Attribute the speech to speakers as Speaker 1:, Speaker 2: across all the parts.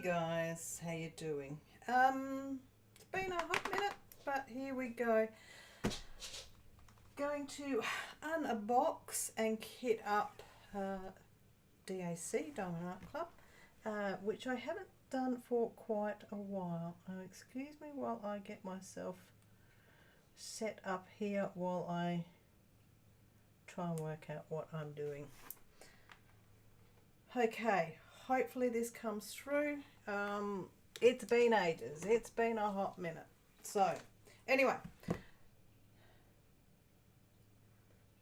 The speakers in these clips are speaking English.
Speaker 1: Hey guys, how you doing? It's been a hot minute, but here we go. Going to unbox and kit up DAC, Diamond Art Club, which I haven't done for quite a while. Excuse me while I get myself set up here while I try and work out what I'm doing. Okay, hopefully this comes through. It's been ages. It's been a hot minute. So, anyway.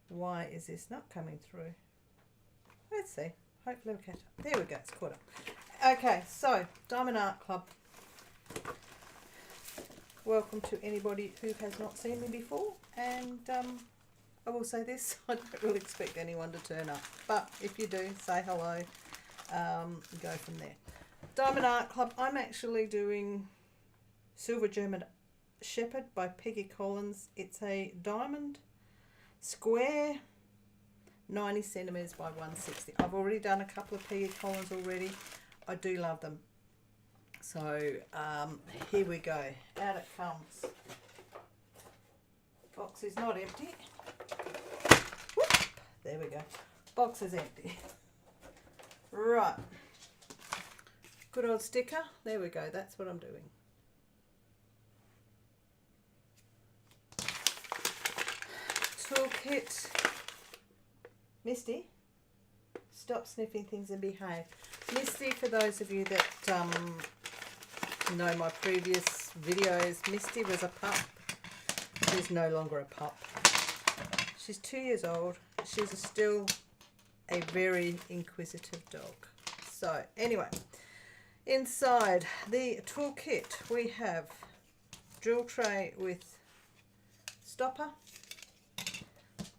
Speaker 1: Why is this not coming through? Let's see. Hopefully we'll catch up. There we go. It's caught up. Okay, so Diamond Art Club. Welcome to anybody who has not seen me before. And I will say this. I don't really expect anyone to turn up. But if you do, say hello. Go from there. Diamond Art Club. I'm actually doing Silver German Shepherd by Peggy Collins. It's a diamond square, 90 centimeters by 160. I've already done a couple of Peggy Collins already. I do love them. So here we go. Out it comes. Box is not empty. Whoop, there we go. Box is empty. Right. Good old sticker. There we go. That's what I'm doing. Toolkit. Misty, stop sniffing things and behave. Misty, for those of you that know my previous videos, Misty was a pup. She's no longer a pup. She's 2 years old. She's still a very inquisitive dog. So anyway, inside the toolkit we have drill tray with stopper.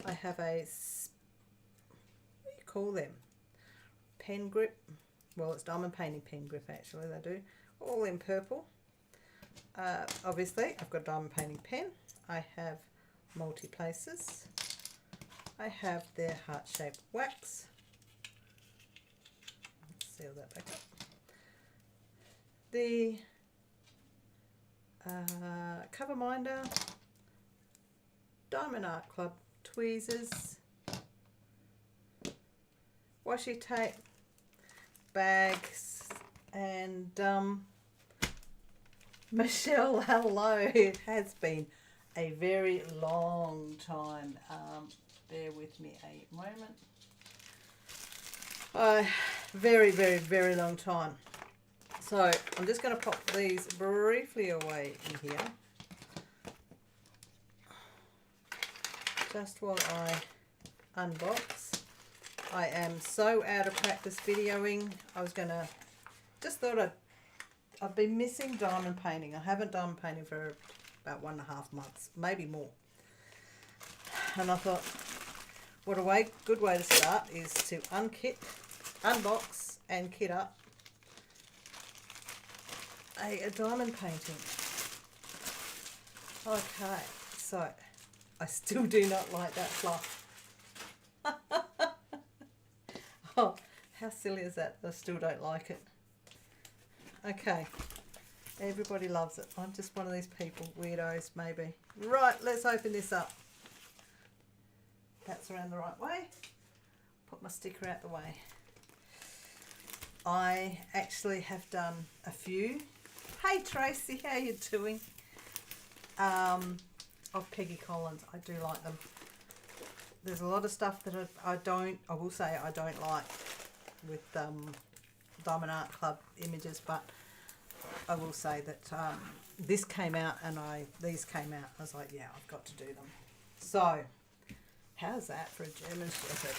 Speaker 1: I have a, what do you call them? Pen grip. Well, it's diamond painting pen grip actually, they do. All in purple. Obviously, I've got a diamond painting pen. I have multi-places. I have their heart-shaped wax. Let's seal that back up. The cover minder. Diamond Art Club tweezers, washi tape, bags, and Michelle, hello. It has been a very long time. Bear with me a moment. Very long time. So I'm just going to pop these briefly away in here. Just while I unbox. I am so out of practice videoing. I was gonna, just thought I've been missing diamond painting. I haven't diamond painted for about 1.5 months, maybe more. And I thought, what a good way to start is to unbox and kit up a diamond painting. Okay, so I still do not like that fluff. Oh, how silly is that? I still don't like it. Okay. Everybody loves it. I'm just one of these people, weirdos maybe. Right, let's open this up. That's around the right way. Put my sticker out the way. I actually have done a few. Hey Tracy, how you doing? Of Peggy Collins. I do like them. There's a lot of stuff that I will say I don't like with Diamond Art Club images, but I will say that this came out and these came out. I was like, yeah, I've got to do them. So, how's that for a German Shepherd?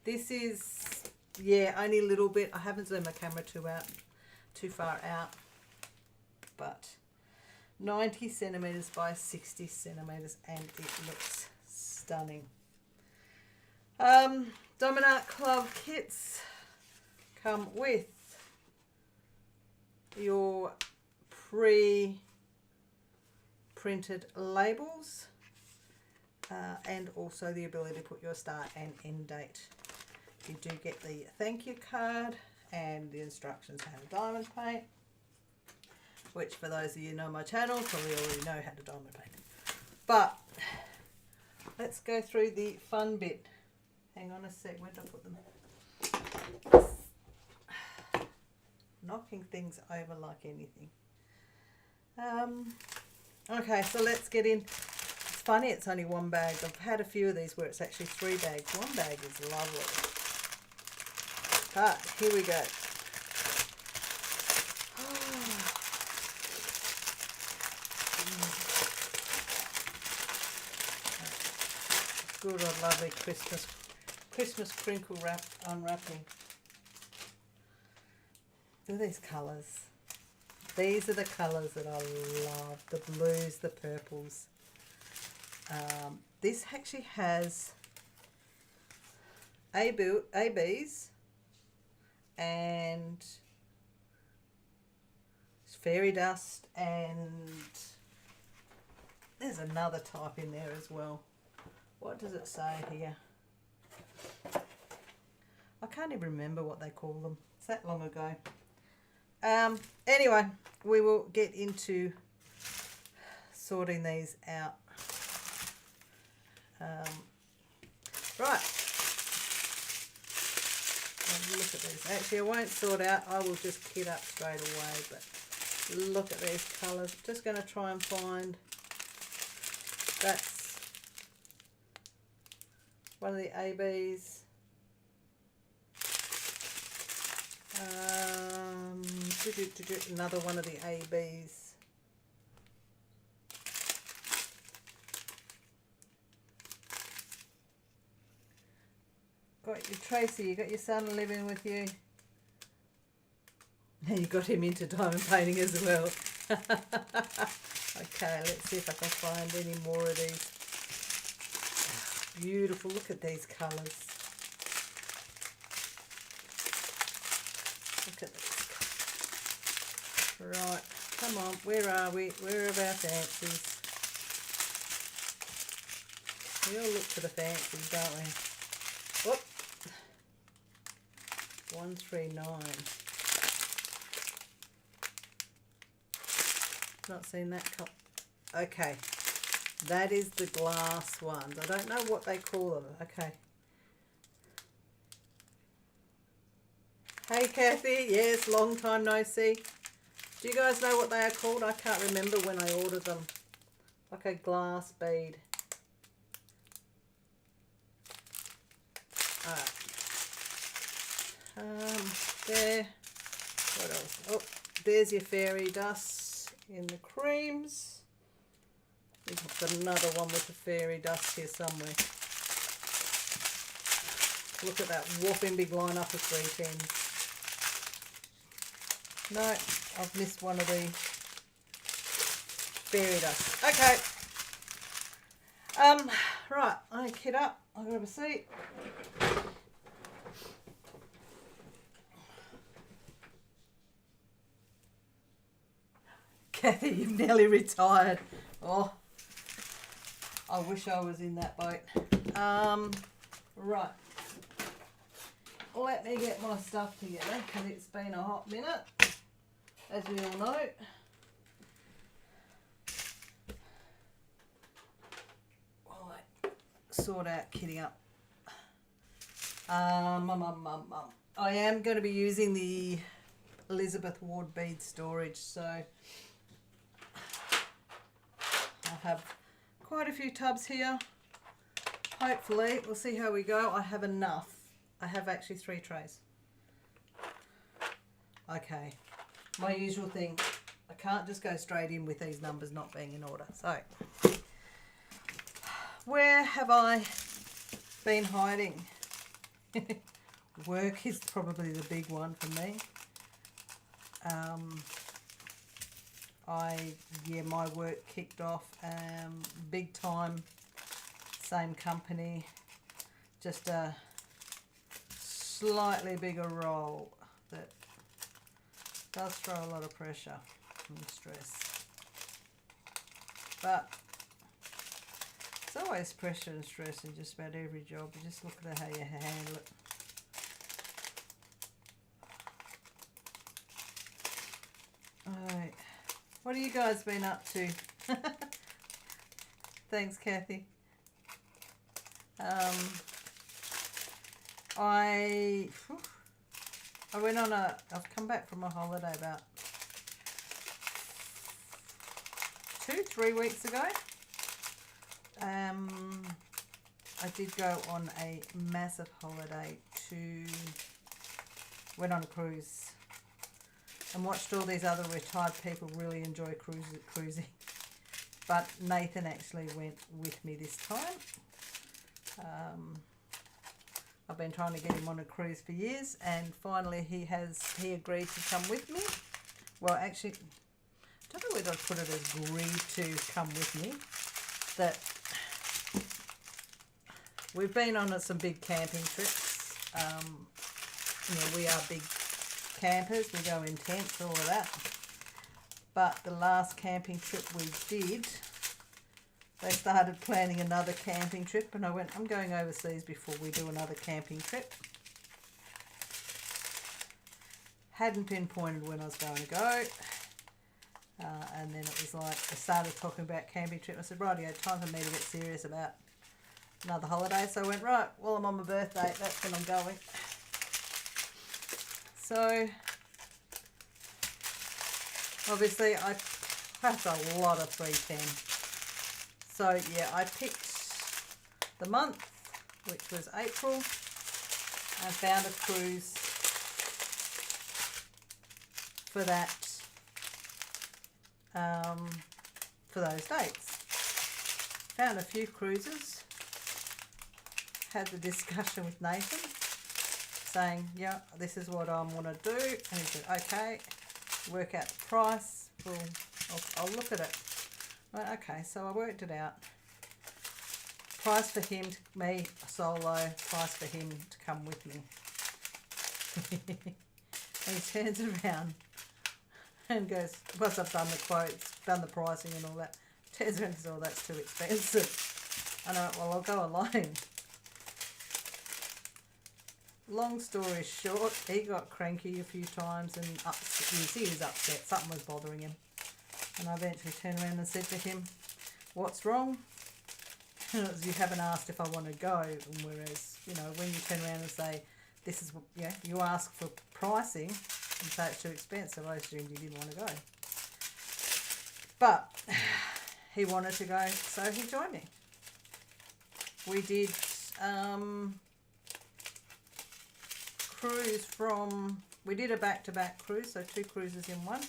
Speaker 1: This is, yeah, only a little bit. I haven't zoomed my camera too far out, but 90 centimeters by 60 centimeters, and it looks stunning. Diamond Art Club kits come with your pre-printed labels and also the ability to put your start and end date. You do get the thank you card and the instructions how to diamond paint, which for those of you who know my channel probably already know how to diamond paint. But let's go through the fun bit. Hang on a sec, where did I put them? Knocking things over like anything. Okay, so let's get in. It's funny it's only one bag. I've had a few of these where it's actually 3 bags. One bag is lovely. But here we go. Good old lovely Christmas crinkle wrap unwrapping. Look at these colours. These are the colours that I love. The blues, the purples. This actually has ABs and fairy dust, and there's another type in there as well. What does it say here? I can't even remember what they call them. It's that long ago. Anyway, we will get into sorting these out. Right. Look at these. Actually, I won't sort out. I will just kit up straight away. But look at these colours. Just going to try and find. That's one of the ABs. Another one of the ABs. Got your Tracy, you got your son living with you. You got him into diamond painting as well. Okay, let's see if I can find any more of these. Beautiful, look at these colours. Look at this. Right, come on, where are we? Where are our fancies? We all look for the fancies, don't we? Whoop. 139. Not seen that cup. Okay, that is the glass ones. I don't know what they call them. Okay. Hey Kathy, yes, long time no see. Do you guys know what they are called? I can't remember when I ordered them. Like a glass bead. Alright. There. What else? Oh, there's your fairy dust in the creams. We've got another one with the fairy dust here somewhere. Look at that whopping big lineup of 310s. No, I've missed one of the fairy dust. Okay. Right, I kit up. I'll grab a seat. Kathy, you've nearly retired. Oh, I wish I was in that boat. Right. Let me get my stuff together because it's been a hot minute, as we all know. While I sort out kitting up. I am going to be using the Elizabeth Ward bead storage, so I have quite a few tubs here. Hopefully, we'll see how we go. I have enough. I have actually 3 trays. Okay, my usual thing. I can't just go straight in with these numbers not being in order. So, where have I been hiding? Work is probably the big one for me. My work kicked off big time, same company, just a slightly bigger role that does throw a lot of pressure and stress. But it's always pressure and stress in just about every job. You just look at how you handle it. What have you guys been up to? Thanks, Kathy. I went on I've come back from a holiday about 2-3 weeks ago. I did go on a massive holiday went on a cruise and watched all these other retired people really enjoy cruising. But Nathan actually went with me this time. I've been trying to get him on a cruise for years, and finally he agreed to come with me. Well, actually, I don't know whether I'd put it as agreed to come with me. That we've been on some big camping trips. We are big campers. We go in tents, all of that. But the last camping trip we did, they started planning another camping trip, and I went, I'm going overseas before we do another camping trip. Hadn't pinpointed when I was going to go. And then it was like, I started talking about camping trip. I said, right, time for me to get serious about another holiday. So I went, right, well, I'm on my birthday. That's when I'm going. So, obviously, I have a lot of 310. So, yeah, I picked the month, which was April, and found a cruise for that, for those dates. Found a few cruises, had the discussion with Nathan, saying, yeah, this is what I want to do. And he said, okay, work out the price. I'll look at it. Right, okay, so I worked it out. Price for him, me, solo, price for him to come with me. And he turns around and goes, once I've done the quotes, done the pricing and all that, turns around and says, oh, that's too expensive. And I went, well, I'll go alone. Long story short, he got cranky a few times and he was upset. Something was bothering him. And I eventually turned around and said to him, what's wrong? And it was, you haven't asked if I want to go. And whereas, when you turn around and say, this is, you ask for pricing and say it's too expensive, I assumed you didn't want to go. But he wanted to go, so he joined me. We did we did a back-to-back cruise, so 2 cruises in one.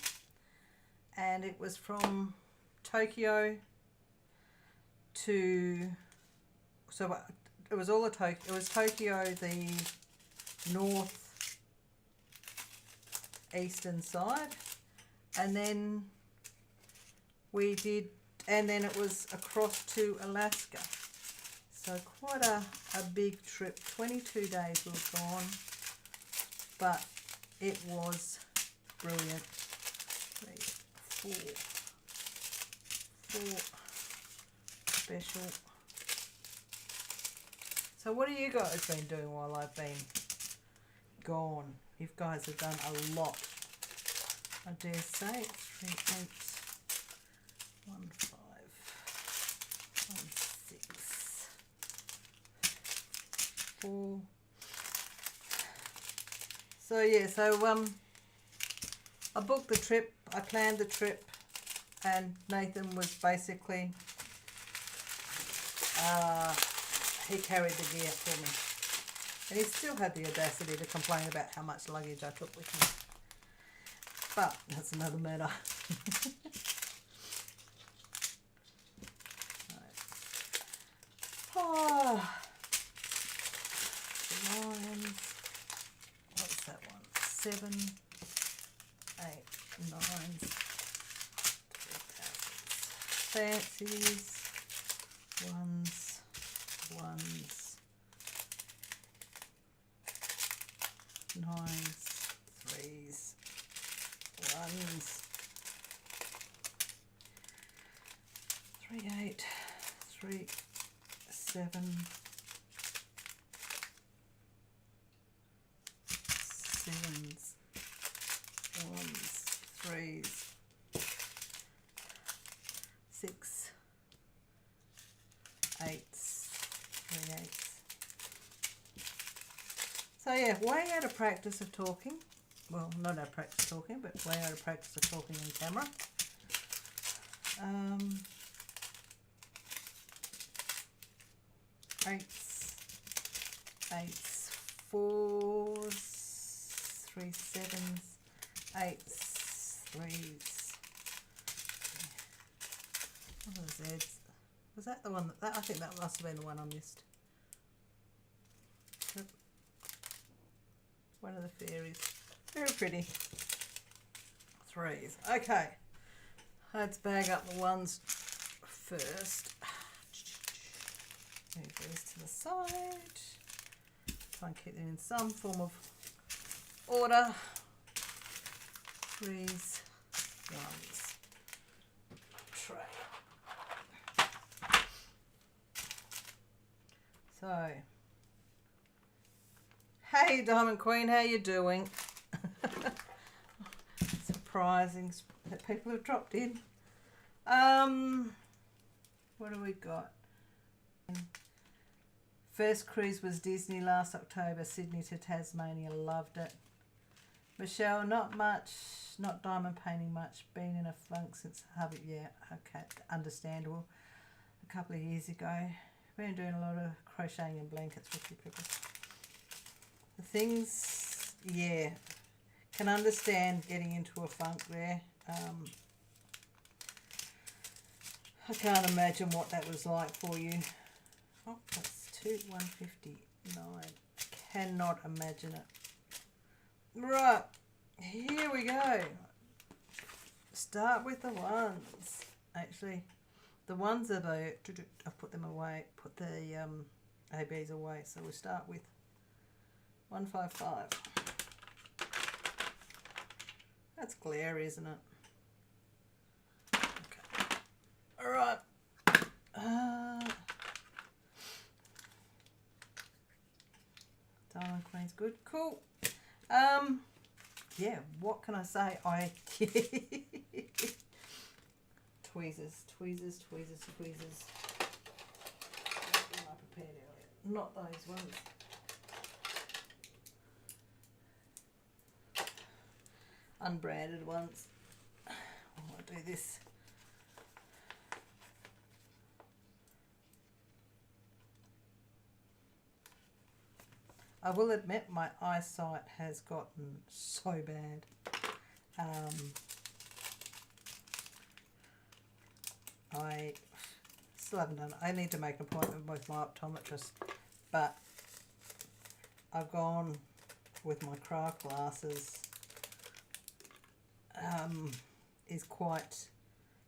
Speaker 1: And it was from Tokyo to, so it was all Tokyo, the north eastern side, and then it was across to Alaska. So quite a big trip. 22 days we were gone, but it was brilliant. 3, 4 special. So what have you guys been doing while I've been gone? You guys have done a lot. I dare say. 3, 8, 1, 5, 1, 6, 4. So yeah, I booked the trip, I planned the trip, and Nathan was basically, he carried the gear for me. And he still had the audacity to complain about how much luggage I took with me. But that's another matter. Oh, lines. What's that one? 7, 8, 9s. Fancies. Ones. 9s. 3s. 1s. 3, 8. 3, 7. 7s, 1s, 3s, So yeah, way out of practice of talking. Well, not out of practice talking, but way out of practice of talking on camera. Eights, fours, 3 sevens, eights, threes. What are the Z's? Was that the one that I think that must have been the one I missed. One of the fairies. Very pretty. Threes. Okay. Let's bag up the ones first. Move these to the side. Try and keep them in some form of order. Threes, ones. Tray. So, hey Diamond Queen, how you doing? Surprising that people have dropped in. What do we got? First cruise was Disney last October, Sydney to Tasmania. Loved it. Michelle, not much, not diamond painting much. Been in a funk since hubby. Yeah, okay, understandable. A couple of years ago. Been doing a lot of crocheting in blankets with you people. The things, yeah, can understand getting into a funk there. I can't imagine what that was like for you. Oh, that's 159. Cannot imagine it. Right, here we go. Start with the ones. Actually, the ones are the, I've put them away, put the ABs away. So we'll start with 155. That's glare, isn't it? Okay. All right. Diamond Queen's good. Cool. Yeah, what can I say? Tweezers. I prepared earlier. Not those ones. Unbranded ones. I'll do this. I will admit my eyesight has gotten so bad. I still haven't done it. I need to make an appointment with my optometrist, but I've gone with my craft glasses. Is quite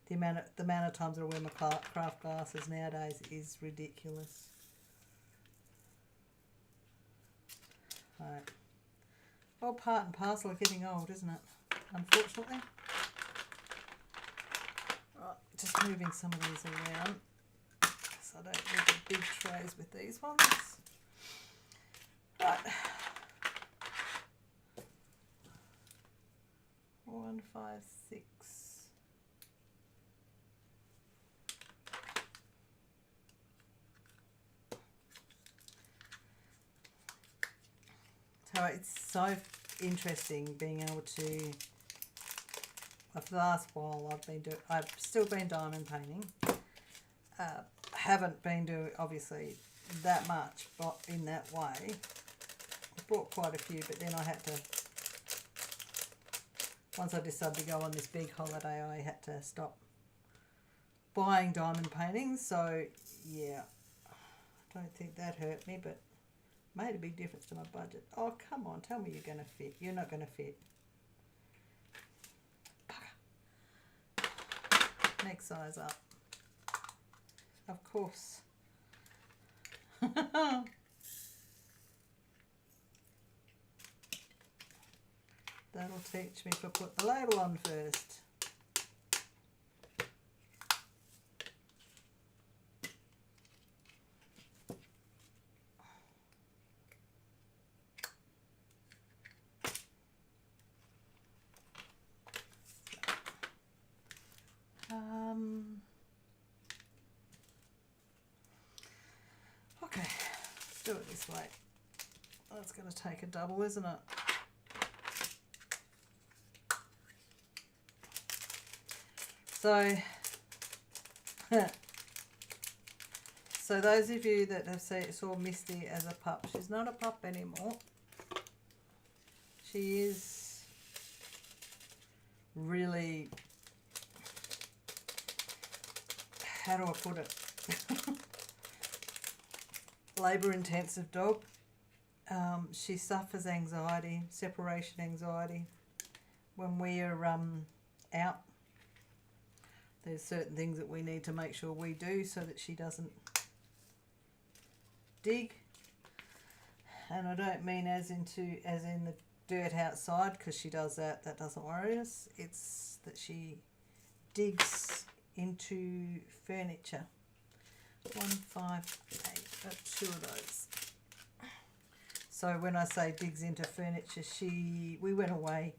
Speaker 1: the amount of times I wear my craft glasses nowadays is ridiculous. Right. Well, part and parcel of getting old, isn't it? Unfortunately. Right, just moving some of these around so I don't need the big trays with these ones. Right. 156. So it's so interesting being able to. For the last while, I've still been diamond painting. Haven't been doing obviously that much, but in that way, I bought quite a few. But then I had to. Once I decided to go on this big holiday, I had to stop buying diamond paintings. So yeah, I don't think that hurt me, but made a big difference to my budget. Oh, come on, tell me you're going to fit. You're not going to fit. Bugger. Next size up. Of course. That'll teach me to put the label on first. Okay, let's do it this way. That's going to take a double, isn't it? So, so those of you that have saw Misty as a pup, she's not a pup anymore. She is really, how do I put it? Labour intensive dog. She suffers anxiety, separation anxiety. When we're out, there's certain things that we need to make sure we do so that she doesn't dig. And I don't mean as in the dirt outside, because she does that. That doesn't worry us. It's that she digs into furniture. 1, 5, 8. Got 2 of those. So when I say digs into furniture, we went away.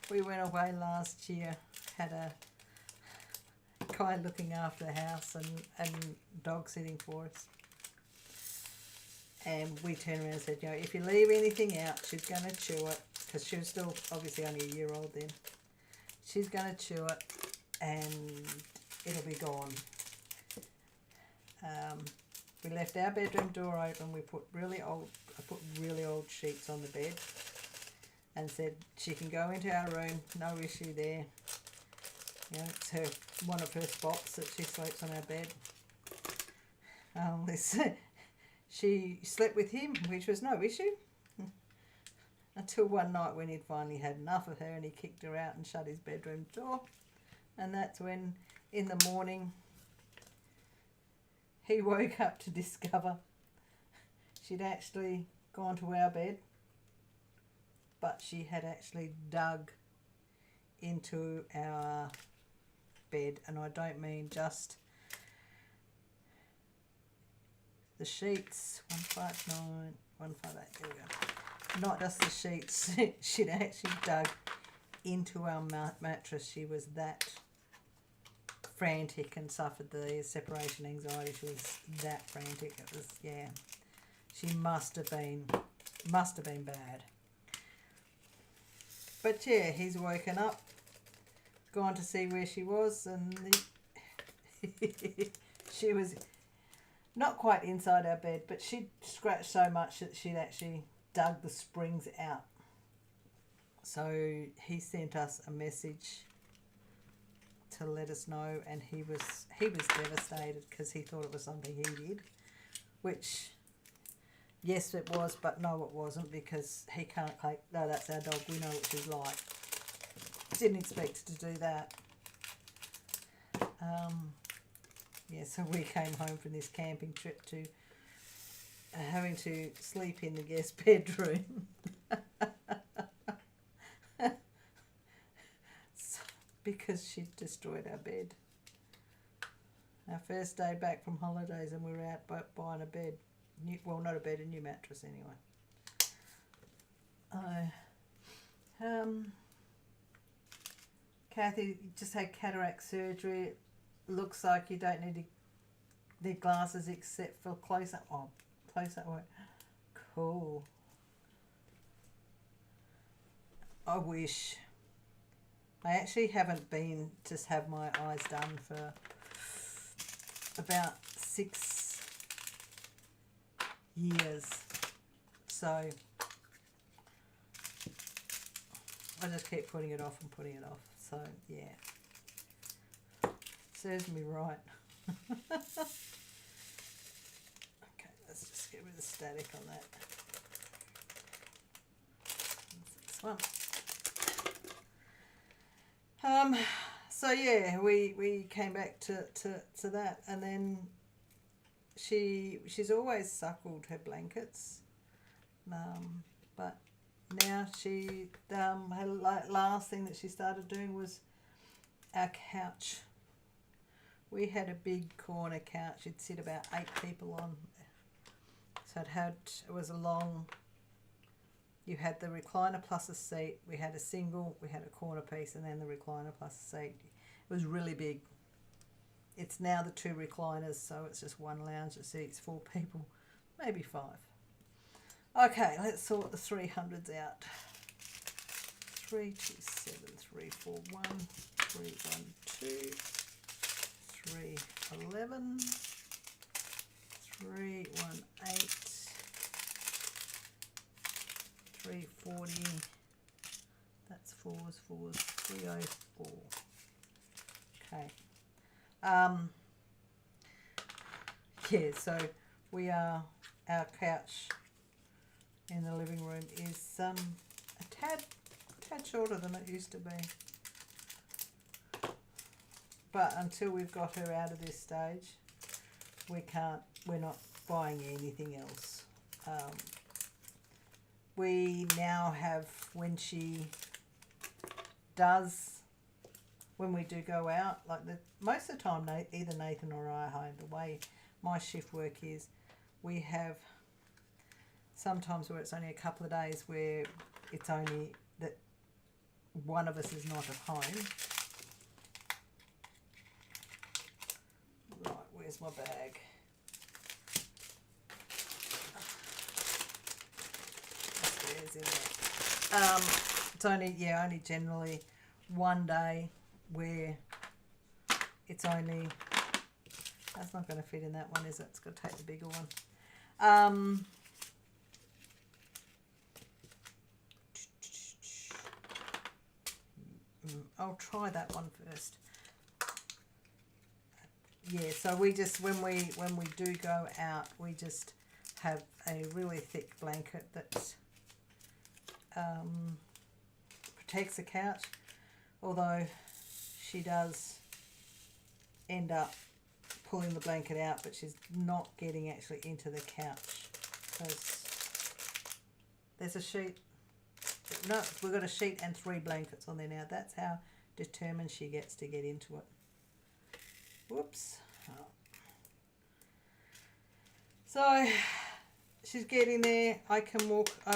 Speaker 1: We went away last year. Had a guy looking after the house and dog sitting for us. And we turned around and said, you know, if you leave anything out, she's going to chew it, because she was still obviously only a year old then. She's going to chew it and it'll be gone. We left our bedroom door open. I put really old sheets on the bed and said she can go into our room, no issue there. You know, it's one of her spots that she sleeps on our bed. She slept with him, which was no issue, until one night when he'd finally had enough of her and he kicked her out and shut his bedroom door. And that's when, in the morning, he woke up to discover she'd actually gone to our bed, but she had actually dug into our bed. And I don't mean just the sheets, 159, 158, there we go. Not just the sheets, she'd actually dug into our mattress. She was that frantic and suffered the separation anxiety. She was that frantic. It was, yeah, she must have been bad. But yeah, he's woken up, gone to see where she was, and she was not quite inside our bed, but she'd scratched so much that she'd actually dug the springs out. So he sent us a message to let us know, and he was devastated, because he thought it was something he did, which yes it was, but no it wasn't, because he can't claim, no, that's our dog, we know what she's like. Didn't expect to do that. Yeah, so we came home from this camping trip to having to sleep in the guest bedroom. Because she'd destroyed our bed. Our first day back from holidays, and we were out buying a bed. Well, not a bed, a new mattress anyway. Kathy just had cataract surgery. It looks like you don't need glasses except for close-up. Oh, close-up work. Cool. I wish. I actually haven't been to have my eyes done for about 6 years. So I just keep putting it off and putting it off. So yeah, serves me right. Okay, let's just get rid of the static on that. This one. So yeah, we came back to that, and then she's always suckled her blankets, but now her last thing that she started doing was our couch. We had a big corner couch. It'd sit about 8 people on. So it was a long. You had the recliner plus a seat. We had a single, we had a corner piece, and then the recliner plus a seat. It was really big. It's now the 2 recliners, so it's just one lounge that seats 4 people. maybe 5. Okay, let's sort the 300s out. 3, 2, 7, 3, 4, 1, 3, 1, 2, 3, 11, 3, 1, 8, 3, 40. That's 4s, 4s, 304. Okay. Yeah, so our couch in the living room is a tad shorter than it used to be. But until we've got her out of this stage, we're not buying anything else. We now have, when we do go out, like most of the time, either Nathan or I are home. The way my shift work is, we have sometimes where it's only a couple of days where it's only that one of us is not at home. Right, where's my bag? Upstairs in there. It's only generally one day where it's only, that's not going to fit in that one, is it? It's got to take the bigger one. I'll try that one first. Yeah, so we just, when we do go out, we just have a really thick blanket that protects the couch, although she does end up pulling the blanket out, but she's not getting actually into the couch because there's a sheet. No, we've got a sheet and 3 blankets on there now. That's how determined she gets to get into it. Whoops. Oh. So she's getting there. I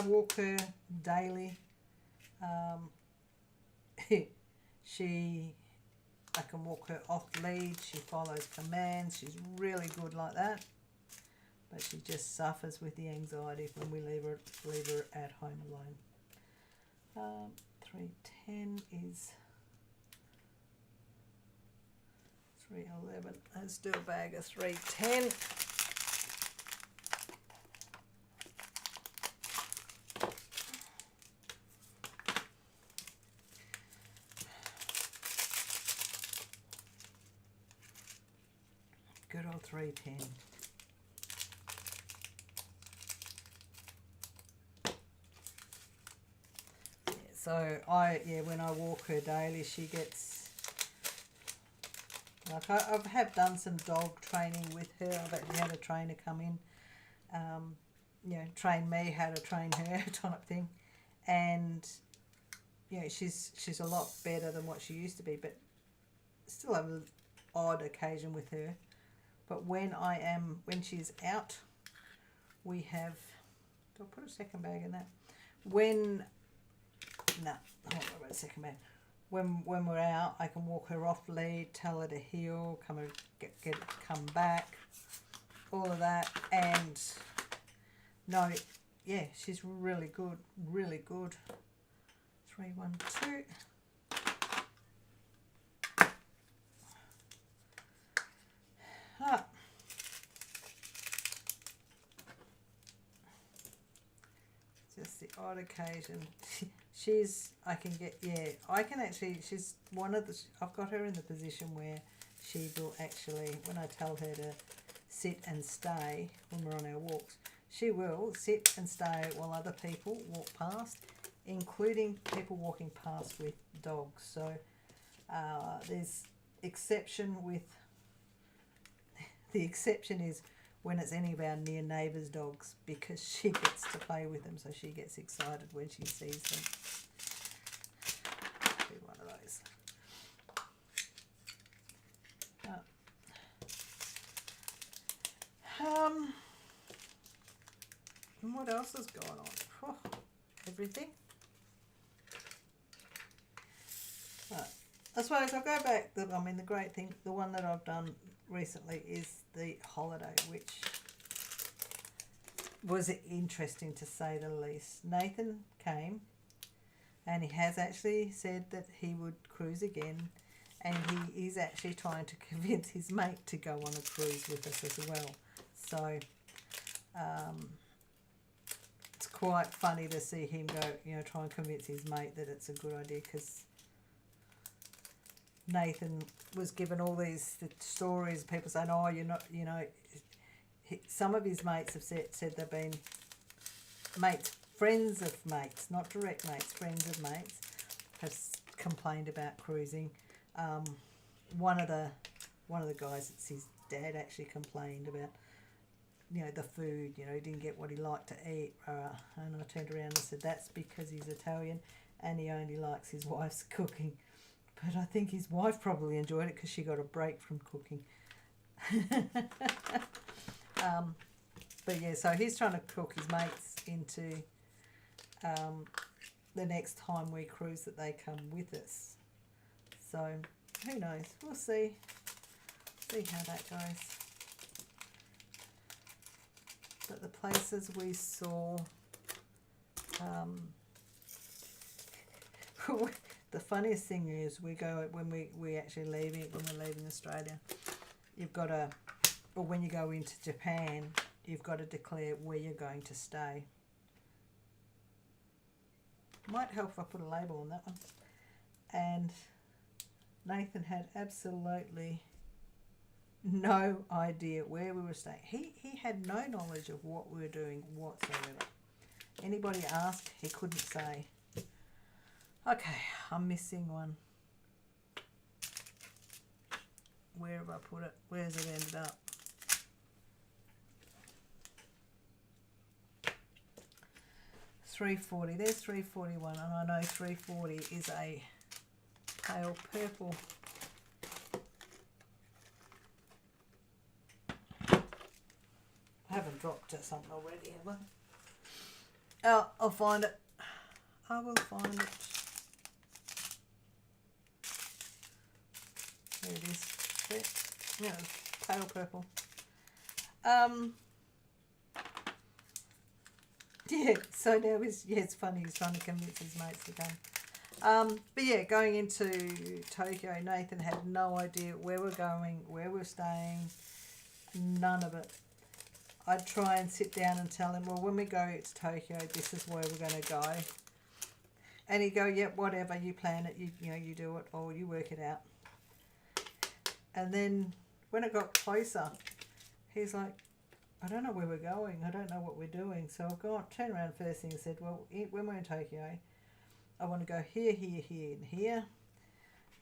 Speaker 1: walk her daily. I can walk her off lead. She follows commands. She's really good like that. But she just suffers with the anxiety when we leave her at home alone. 310 is 311. Let's do a bag of 310. Good old 310. So when I walk her daily, she gets, like I have done some dog training with her. I've actually had a trainer come in, train me how to train her type thing, and she's a lot better than what she used to be, but still have an odd occasion with her. But when she's out, we have. Do I put a second bag in that? No, hold on a second, man. When we're out, I can walk her off lead, tell her to heel, come back, all of that, and no, yeah, she's really good, really good. 312. Just the odd occasion. She's one of the, I've got her in the position where she will actually, when I tell her to sit and stay when we're on our walks, she will sit and stay while other people walk past, including people walking past with dogs. So there's exception with, the exception is when it's any of our near neighbours' dogs, because she gets to play with them, so she gets excited when she sees them. Do one of those. And what else is going on? Oh, everything. I suppose I'll go back. The great thing, the one that I've done recently is the holiday, which was interesting to say the least. Nathan came and he has actually said that he would cruise again, and he is actually trying to convince his mate to go on a cruise with us as well. So it's quite funny to see him go, you know, try and convince his mate that it's a good idea, because Nathan was given all these stories, people saying, oh, you're not, you know, some of his mates have said they've been mates, friends of mates, not direct mates, friends of mates, have complained about cruising. One of the guys, it's his dad, actually complained about, you know, the food. You know, he didn't get what he liked to eat. And I turned around and said, that's because he's Italian and he only likes his wife's cooking. But I think his wife probably enjoyed it because she got a break from cooking. But yeah, so he's trying to cook his mates into the next time we cruise that they come with us. So who knows? We'll see how that goes. But the places we saw, the funniest thing is we go when we actually leaving, when we're leaving Australia, you've got to, or when you go into Japan, you've got to declare where you're going to stay. Might help if I put a label on that one. And Nathan had absolutely no idea where we were staying. He had no knowledge of what we were doing whatsoever. Anybody asked, he couldn't say. Okay, I'm missing one. Where have I put it? Where's it ended up? $3.40. There's $3.41, and I know $3.40 is a pale purple. I haven't dropped something already, have I? Oh, I'll find it. I will find it. There it is. See? Yeah, pale purple. Yeah, so now it's funny, he's trying to convince his mates to come. But yeah, going into Tokyo, Nathan had no idea where we're going, where we're staying, none of it. I'd try and sit down and tell him, well, when we go to Tokyo, this is where we're going to go. And he'd go, yep, whatever, you plan it, you know, you do it, or you work it out. And then when it got closer, he's like, I don't know where we're going. I don't know what we're doing. So I've turned around first thing and said, well, when we're in Tokyo, I want to go here, here, here, and here.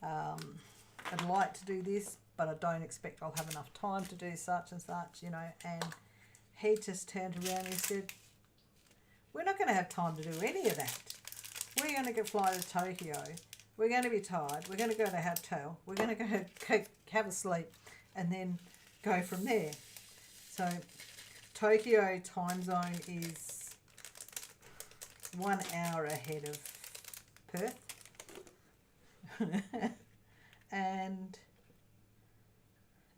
Speaker 1: I'd like to do this, but I don't expect I'll have enough time to do such and such, you know. And he just turned around and said, we're not going to have time to do any of that. We're going to fly to Tokyo. We're going to be tired. We're going to go to a hotel. We're going to go have a sleep and then go from there. So Tokyo time zone is 1 hour ahead of Perth. And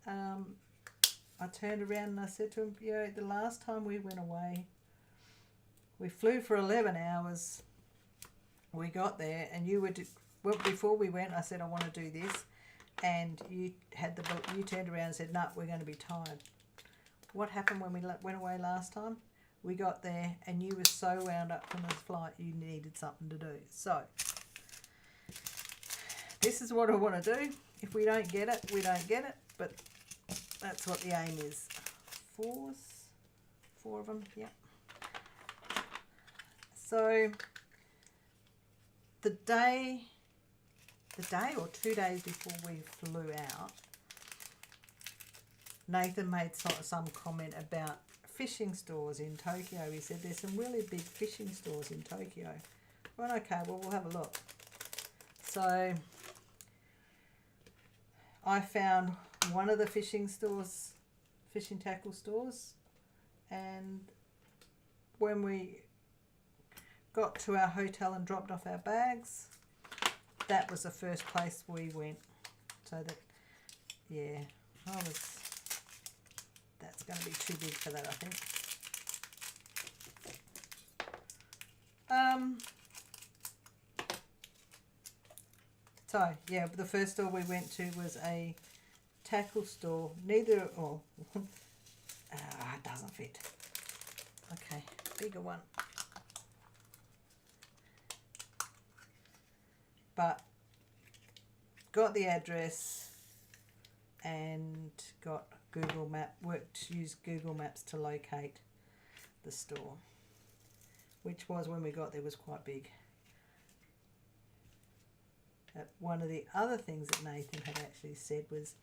Speaker 1: I turned around and I said to him, you know, the last time we went away, we flew for 11 hours. We got there and you were, well, before we went, I said, I want to do this. And you turned around and said, no, we're going to be tired. What happened when we went away last time? We got there and you were so wound up from this flight you needed something to do. So this is what I want to do. If we don't get it, we don't get it. But that's what the aim is. Four of them, yeah. So the day or 2 days before we flew out, Nathan made some comment about fishing stores in Tokyo. He said there's some really big fishing stores in Tokyo. Well, okay, well, we'll have a look. So I found one of the fishing tackle stores, and when we got to our hotel and dropped off our bags, that was the first place we went. So that, yeah, that's going to be too big for that, I think. So yeah, the first store we went to was a tackle store. Neither, oh, it doesn't fit. Okay, bigger one. But got the address and got used Google Maps to locate the store, which was, when we got there, was quite big. One of the other things that Nathan had actually said was,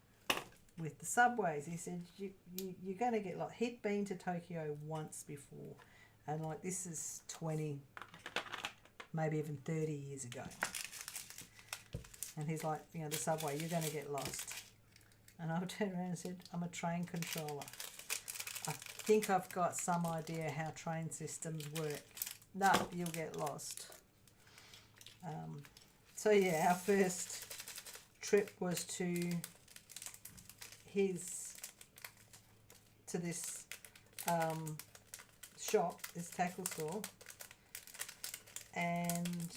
Speaker 1: with the subways, he said you're going to get, like, he'd been to Tokyo once before, and like this is 20, maybe even 30 years ago, and he's like, you know, the subway, you're going to get lost. And I turned around and said, I'm a train controller. I think I've got some idea how train systems work. No, you'll get lost. So yeah, our first trip was to this shop, this tackle store, and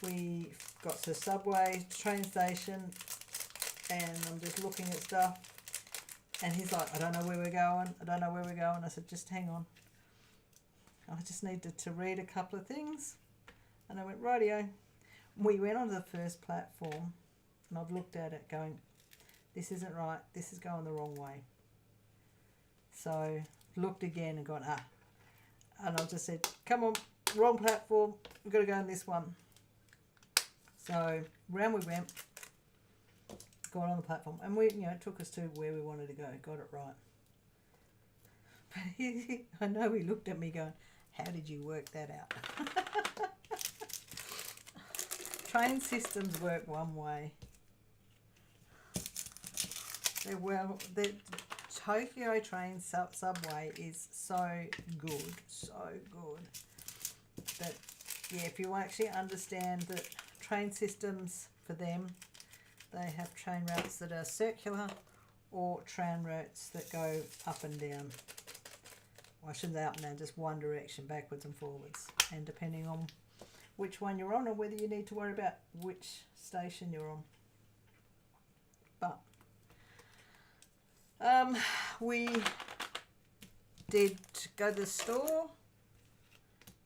Speaker 1: we got to the subway, train station, and I'm just looking at stuff, and he's like, I don't know where we're going, I don't know where we're going. I said, just hang on, I just needed to read a couple of things. And I went, rightio. We went onto the first platform, and I've looked at it going, this isn't right, this is going the wrong way. So looked again and gone, and I just said, come on, wrong platform, we've got to go on this one. So round we went, got on the platform, and we, you know, it took us to where we wanted to go, got it right. But I know he looked at me going, how did you work that out? Train systems work one way. The Tokyo train subway is so good, that, yeah, if you actually understand that train systems, for them, they have train routes that are circular or train routes that go up and down. Well, I shouldn't say up and down, just one direction, backwards and forwards. And depending on which one you're on, or whether you need to worry about which station you're on. But we did go to the store,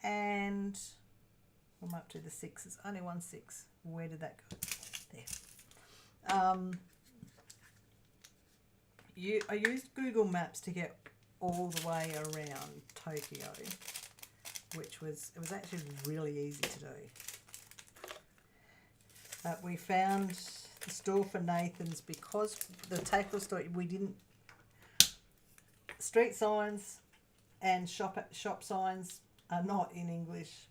Speaker 1: and I'm up to the 6s. Only 1 6. Where did that go? There. I used Google Maps to get all the way around Tokyo, which was, it was actually really easy to do. We found the store for Nathan's, because the tackle store, we didn't, street signs and shop signs are not in English,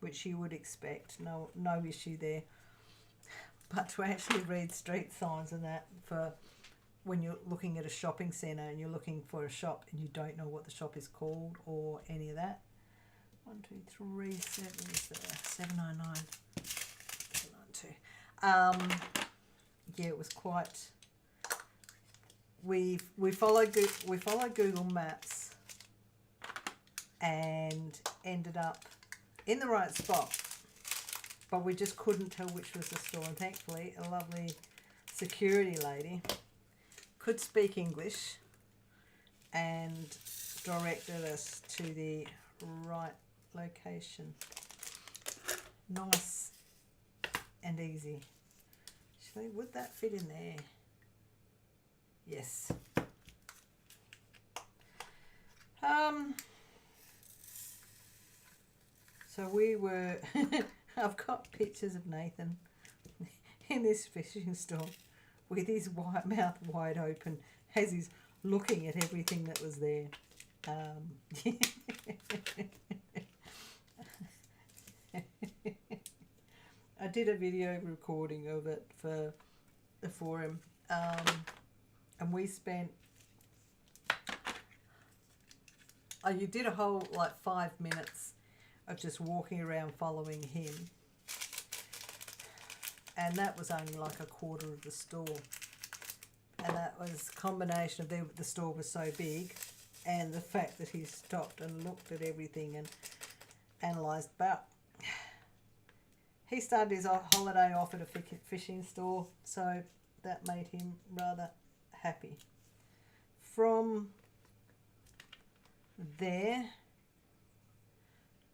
Speaker 1: which you would expect. No issue there. But to actually read street signs and that, for when you're looking at a shopping centre and you're looking for a shop and you don't know what the shop is called or any of that. 1, 2, 3, 7 is there. 799. 792. Yeah, it was quite. We followed Google Maps and ended up in the right spot, but we just couldn't tell which was the store. And thankfully, a lovely security lady could speak English and directed us to the right location. Nice and easy. Actually, would that fit in there? Yes. So we were I've got pictures of Nathan in this fishing store with his mouth wide open as he's looking at everything that was there. I did a video recording of it for the forum, and we spent, you did a whole 5 minutes of just walking around following him, and that was only like a quarter of the store, and that was a combination of the store was so big and the fact that he stopped and looked at everything, and analysed, but he started his holiday off at a fishing store, so that made him rather happy. From there,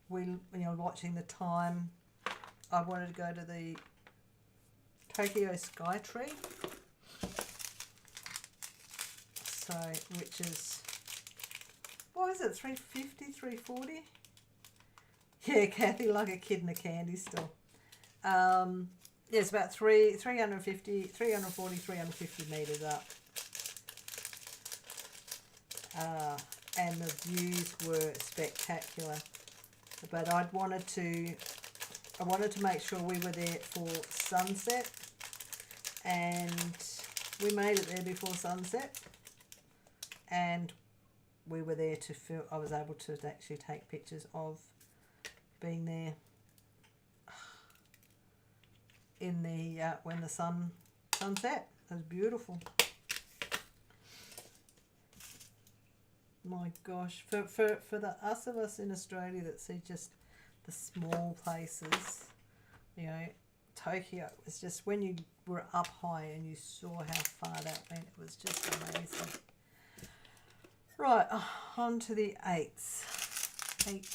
Speaker 1: watching the time, I wanted to go to the Tokyo Sky Tree, so which is, what is it, 350, 340? Yeah, Kathy, like a kid in a candy store. Yeah, it's about 340, 350 metres up. And the views were spectacular. But I wanted to make sure we were there for sunset, and we made it there before sunset, and we were there to film. I was able to actually take pictures of being there in the when the sunset. It was beautiful. My gosh, for the us in Australia that see just the small places, you know, Tokyo was just, when you were up high and you saw how far that went, it was just amazing. Right, on to the eights. Eight,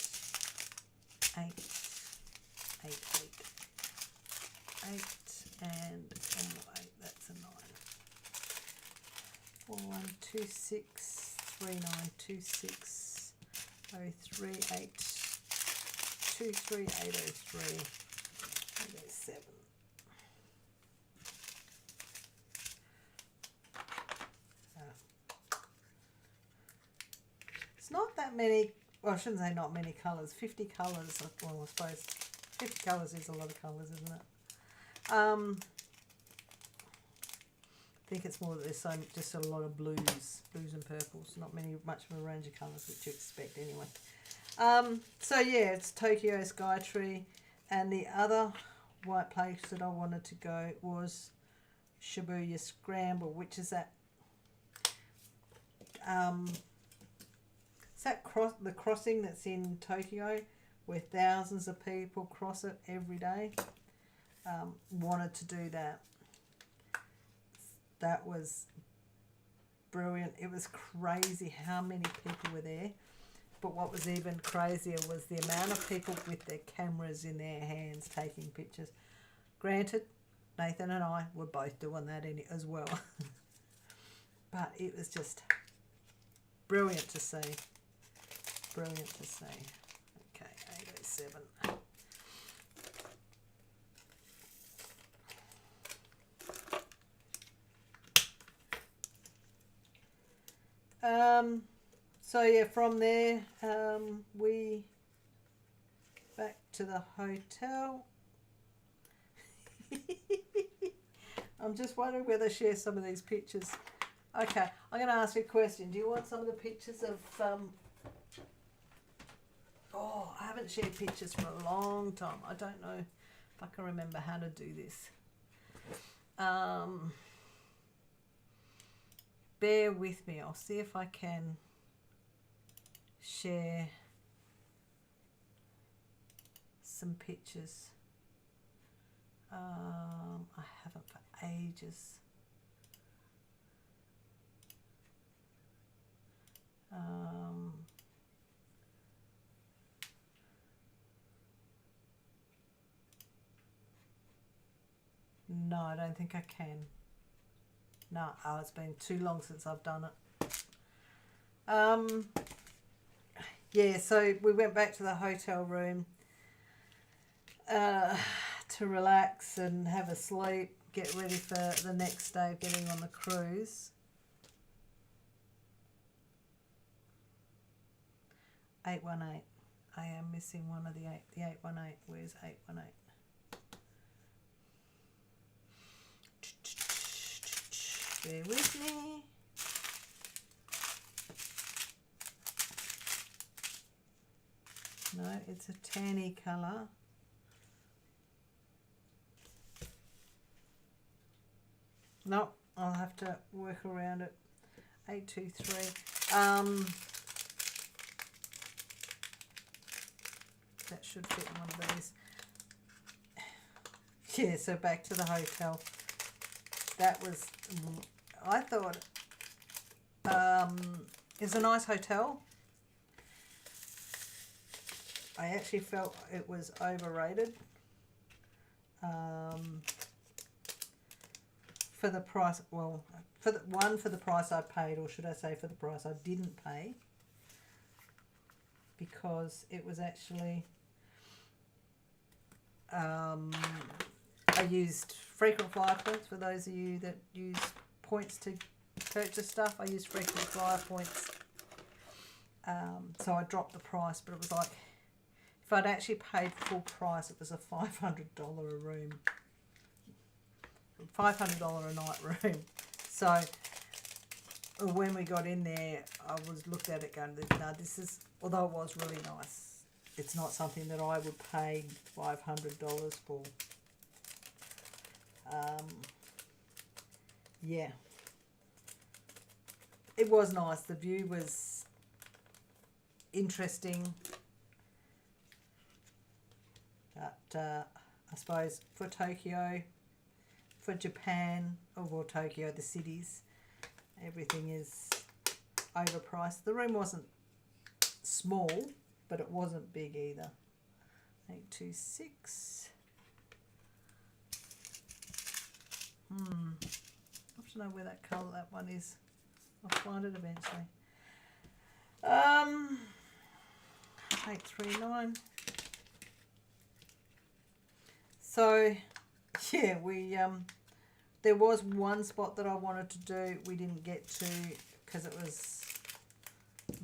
Speaker 1: and oh, 8, that's a 9. 4126 3926 038 23803 807. It's not that many, well, I shouldn't say not many colours, 50 colours. Well, I suppose 50 colours is a lot of colours, isn't it? I think it's more that there's just a lot of blues and purples, not much of a range of colours, which you expect anyway. So yeah, it's Tokyo Sky Tree, and the other white place that I wanted to go was Shibuya Scramble, which is that the crossing that's in Tokyo, where thousands of people cross it every day. Wanted to do that. That was brilliant. It was crazy how many people were there. But what was even crazier was the amount of people with their cameras in their hands taking pictures. Granted, Nathan and I were both doing that as well. But it was just brilliant to see. Brilliant to see. Okay, 807. So yeah, from there, we back to the hotel. I'm just wondering whether to share some of these pictures. Okay, I'm going to ask you a question. Do you want some of the pictures of... Oh, I haven't shared pictures for a long time. I don't know if I can remember how to do this. Bear with me. I'll see if I can share some pictures. I haven't for ages. No, I don't think I can. No, it's been too long since I've done it. Yeah, so we went back to the hotel room to relax and have a sleep, get ready for the next day of getting on the cruise. 818. I am missing one of the 818. Where's 818? Bear with me. No, it's a tanny colour. No, I'll have to work around it. 823. That should fit in one of these. Yeah, so back to the hotel. That was, I thought, it's a nice hotel. I actually felt it was overrated. For the price, well, for the price I paid, or should I say for the price I didn't pay, because it was actually, I used frequent flyer points. For those of you that use points to purchase stuff, I used frequent flyer points. So I dropped the price, but it was like, if I'd actually paid full price, it was a $500 a room. $500 a night room. So when we got in there, I was looked at it going, no, this is, although it was really nice, it's not something that I would pay $500 for. Yeah. It was nice. The view was interesting. But I suppose for Tokyo, for Japan, or for Tokyo, the cities, everything is overpriced. The room wasn't small, but it wasn't big either. 826. I have to know where that colour, that one is. I'll find it eventually. 839. So yeah, we there was one spot that I wanted to do, we didn't get to because it was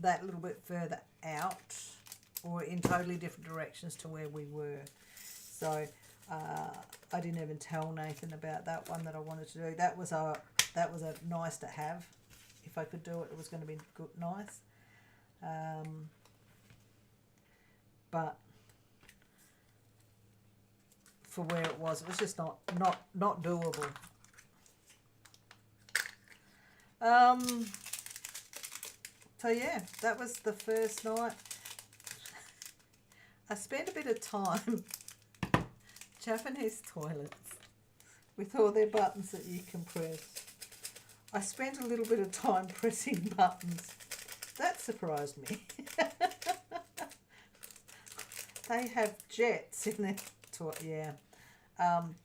Speaker 1: that little bit further out, or in totally different directions to where we were. So I didn't even tell Nathan about that one that I wanted to do. That was a nice to have. If I could do it, it was going to be good, nice. But for where it was just not doable. So yeah, that was the first night. I spent a bit of time. Japanese toilets with all their buttons that you can press. I spent a little bit of time pressing buttons. That surprised me. They have jets in their toilet. Yeah,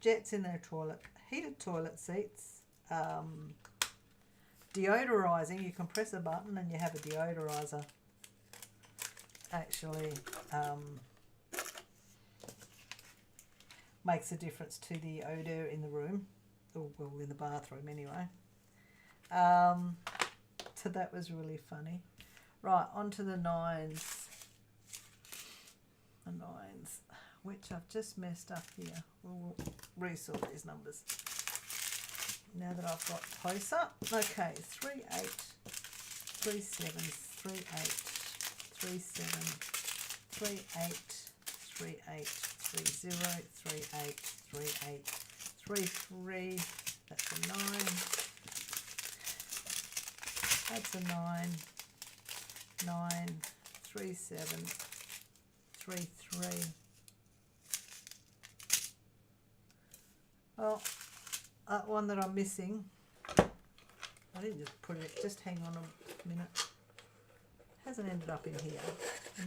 Speaker 1: jets in their toilet. Heated toilet seats. Deodorizing. You can press a button and you have a deodorizer. Actually, makes a difference to the odour in the room, or well, in the bathroom anyway. So that was really funny. Right, on to the nines. The nines, which I've just messed up here. We'll resort these numbers now that I've got closer. Okay, 3 8 3 7 3 8 3 7 3 8 3 8 3 0 3 8 3 8 3 3. That's a 9. That's a 9. 9 3 7 3 3. Well, that one that I'm missing, I didn't just put it, just hang on a minute. Hasn't ended up in here.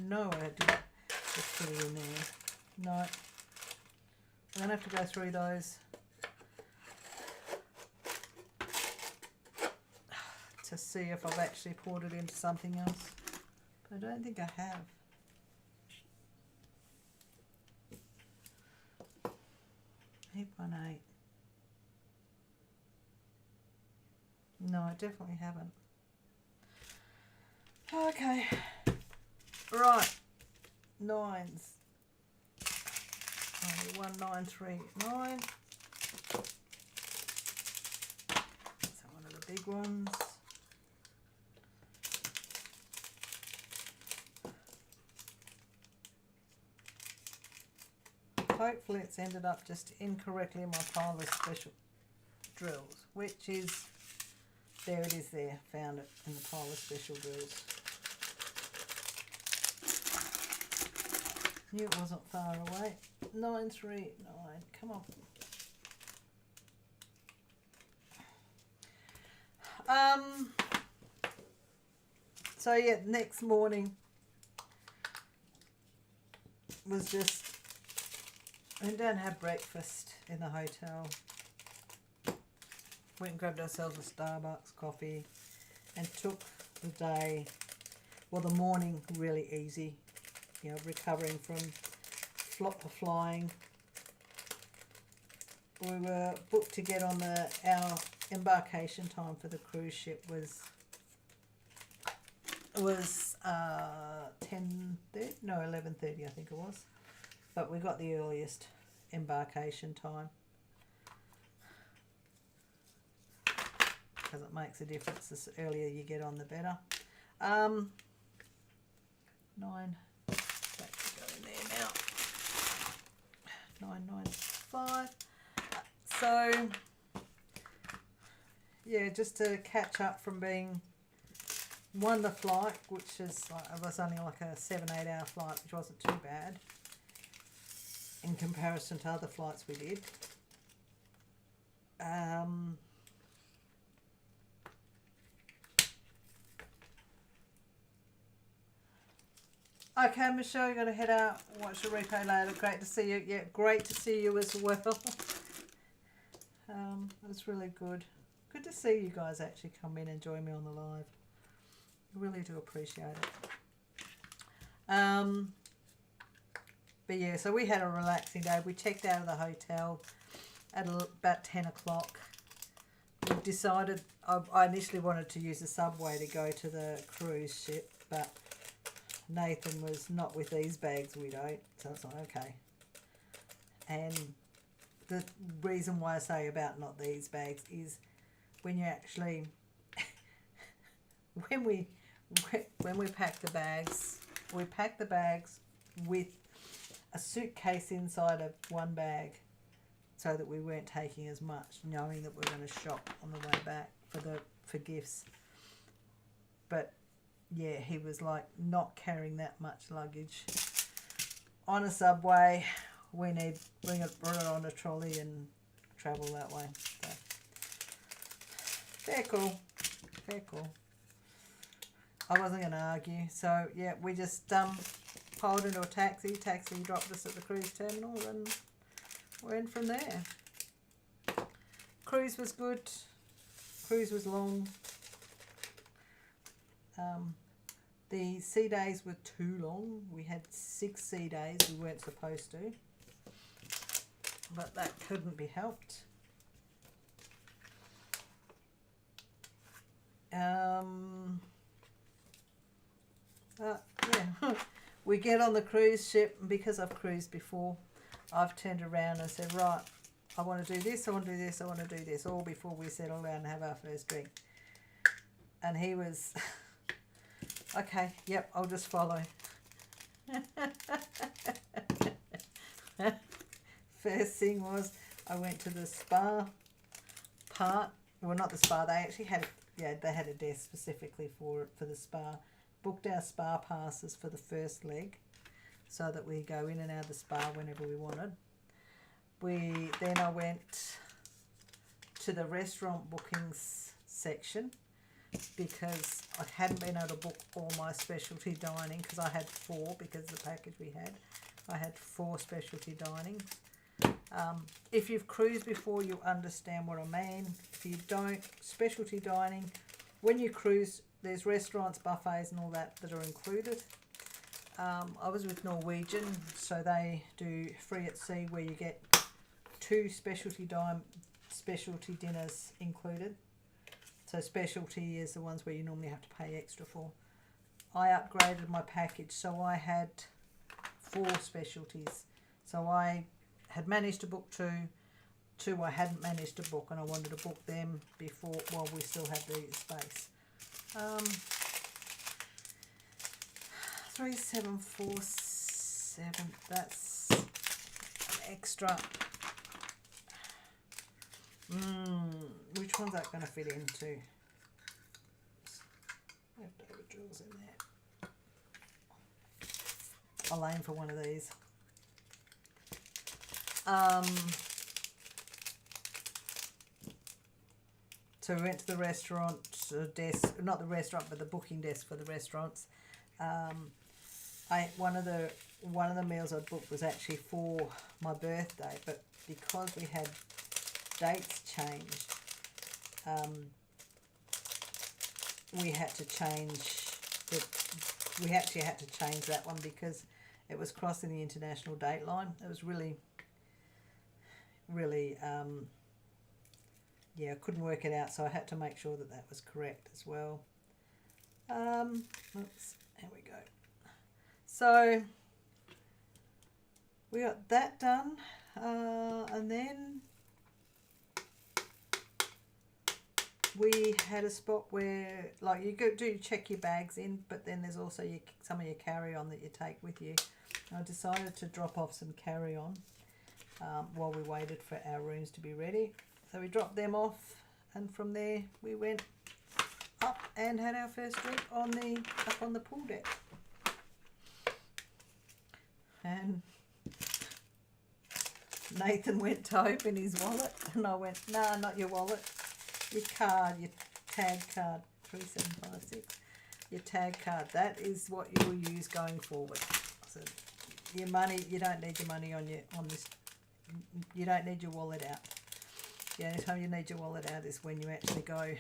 Speaker 1: No, I didn't just put it in there. No. I'm going to have to go through those to see if I've actually poured it into something else. But I don't think I have. 818. No, I definitely haven't. Okay. Right. Nines. Only 1939. So one of the big ones. Hopefully it's ended up just incorrectly in my pile of special drills, which is, there it is there, found it in the pile of special drills. Knew it wasn't far away. 939. Come on. So yeah, next morning was just, went down and had breakfast in the hotel. Went and grabbed ourselves a Starbucks coffee and took the day, well, the morning really easy, you know, recovering from flying. We were booked to get on our embarkation time for the cruise ship was 10:30, no, 11:30 I think it was, but we got the earliest embarkation time because it makes a difference. The earlier you get on, the better. 9, that should go in there now. 995. So yeah, just to catch up from being the flight, which is like, it was only like a 7-8 hour flight, which wasn't too bad in comparison to other flights we did. Okay, Michelle, you got to head out, watch the replay later. Great to see you. Yeah, great to see you as well. It was really good. Good to see you guys actually come in and join me on the live. I really do appreciate it. But yeah, so we had a relaxing day. We checked out of the hotel at about 10 o'clock. We decided, I initially wanted to use the subway to go to the cruise ship, but Nathan was not with these bags, we don't, so it's like, okay. And the reason why I say about not these bags is when you actually, when we pack the bags, we pack the bags with a suitcase inside of one bag so that we weren't taking as much, knowing that we're going to shop on the way back for gifts. But yeah, he was like not carrying that much luggage on a subway. We need bring it on a trolley and travel that way. So fair cool, fair cool. I wasn't going to argue. So yeah, we just piled into a taxi. Taxi dropped us at the cruise terminal, and we're in from there. Cruise was good. Cruise was long. The sea days were too long. We had 6 sea days. We weren't supposed to, but that couldn't be helped. Yeah, we get on the cruise ship, and because I've cruised before, I've turned around and said, right, I want to do this, I want to do this, I want to do this, all before we settle down and have our first drink. And he was, okay, yep, I'll just follow. First thing was, I went to the spa part. Well, not the spa, they actually had, they had a desk specifically for the spa. Booked our spa passes for the first leg so that we go in and out of the spa whenever we wanted. Then I went to the restaurant bookings section because I hadn't been able to book all my specialty dining because I had 4 because of the package we had. I had 4 specialty dinings. If you've cruised before, you understand what I mean. If you don't, specialty dining, when you cruise, there's restaurants, buffets and all that are included. I was with Norwegian, so they do free at sea where you get 2 specialty dinners included. So specialty is the ones where you normally have to pay extra for. I upgraded my package, so I had 4 specialties. So I had managed to book 2. 2 I hadn't managed to book, and I wanted to book them before while we still had the space. 3747, that's an extra. Which one's that going to fit into? I have to have drills in there. I'll aim for one of these. So we went to the restaurant desk, not the restaurant, but the booking desk for the restaurants. One of the meals I'd booked was actually for my birthday, but because we had dates changed, we actually had to change that one because it was crossing the international date line. It was really yeah, I couldn't work it out, so I had to make sure that was correct as well. Oops, here we go. So we got that done, and then we had a spot where, like, you do check your bags in, but then there's also some of your carry-on that you take with you. I decided to drop off some carry-on while we waited for our rooms to be ready. So we dropped them off, and from there we went up and had our first drink up on the pool deck. And Nathan went to open his wallet, and I went, "Nah, not your wallet. Your card, your tag card, 3756. Your tag card. That is what you will use going forward." So your money, you don't need your money on this. You don't need your wallet out. The only time you need your wallet out is when you actually go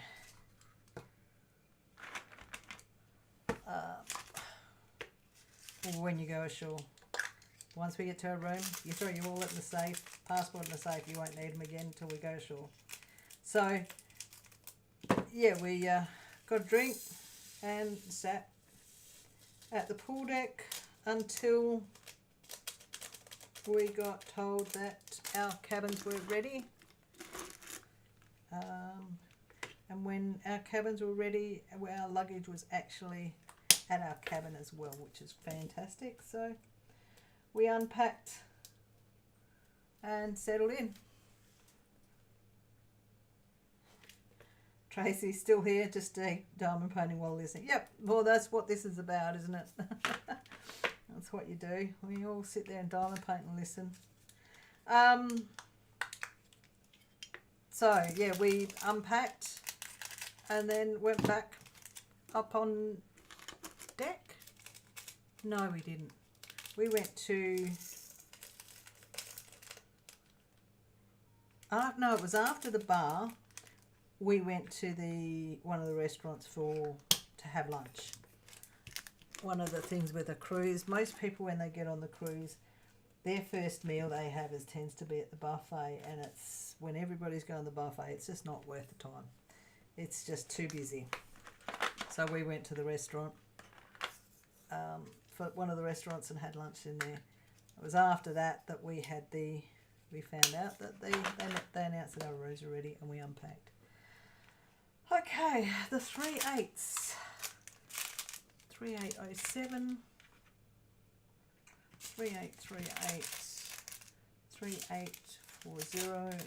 Speaker 1: or when you go ashore. Once we get to our room, you throw your wallet in the safe, passport in the safe. You won't need them again until we go ashore. So yeah, we got a drink and sat at the pool deck until we got told that our cabins were ready. And when our cabins were ready, our luggage was actually at our cabin as well, which is fantastic. So we unpacked and settled in. Tracy's still here, just diamond painting while listening. Yep, well, that's what this is about, isn't it? That's what you do. We all sit there and diamond paint and listen. So, yeah, we unpacked and then went back up on deck. No, we didn't. We went to... no, it was after the bar. We went to one of the restaurants to have lunch. One of the things with a cruise, most people when they get on the cruise, their first meal they have tends to be at the buffet, and it's when everybody's going to the buffet, it's just not worth the time. It's just too busy. So we went to the restaurant, for one of the restaurants, and had lunch in there. It was after that we found out that they announced that our rooms were ready, and we unpacked. Okay, the 38s. 3807, 3838, 3840,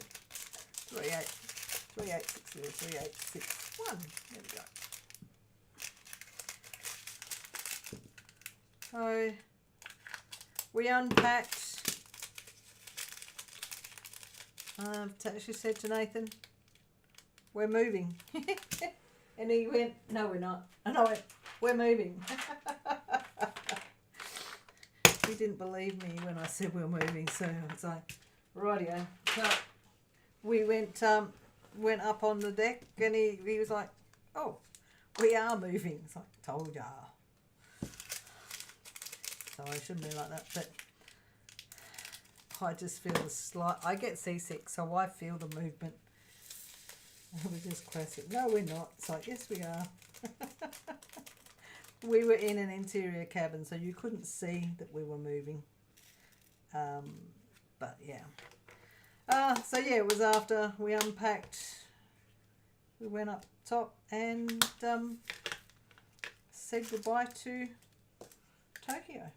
Speaker 1: 3860, 3861. There we go. So we unpacked. She said to Nathan, "We're moving." And he went, "No, we're not." And I went, "We're moving." He didn't believe me when I said we're moving, so I was like, "Rightio." So we went up on the deck, and he was like, "Oh, we are moving." It's like, "Told ya." So I shouldn't be like that, but I just feel I get seasick, so I feel the movement. It was just classic. "No, we're not." It's like, "Yes, we are." We were in an interior cabin, so you couldn't see that we were moving. But yeah. So yeah, it was after we unpacked. We went up top and said goodbye to Tokyo.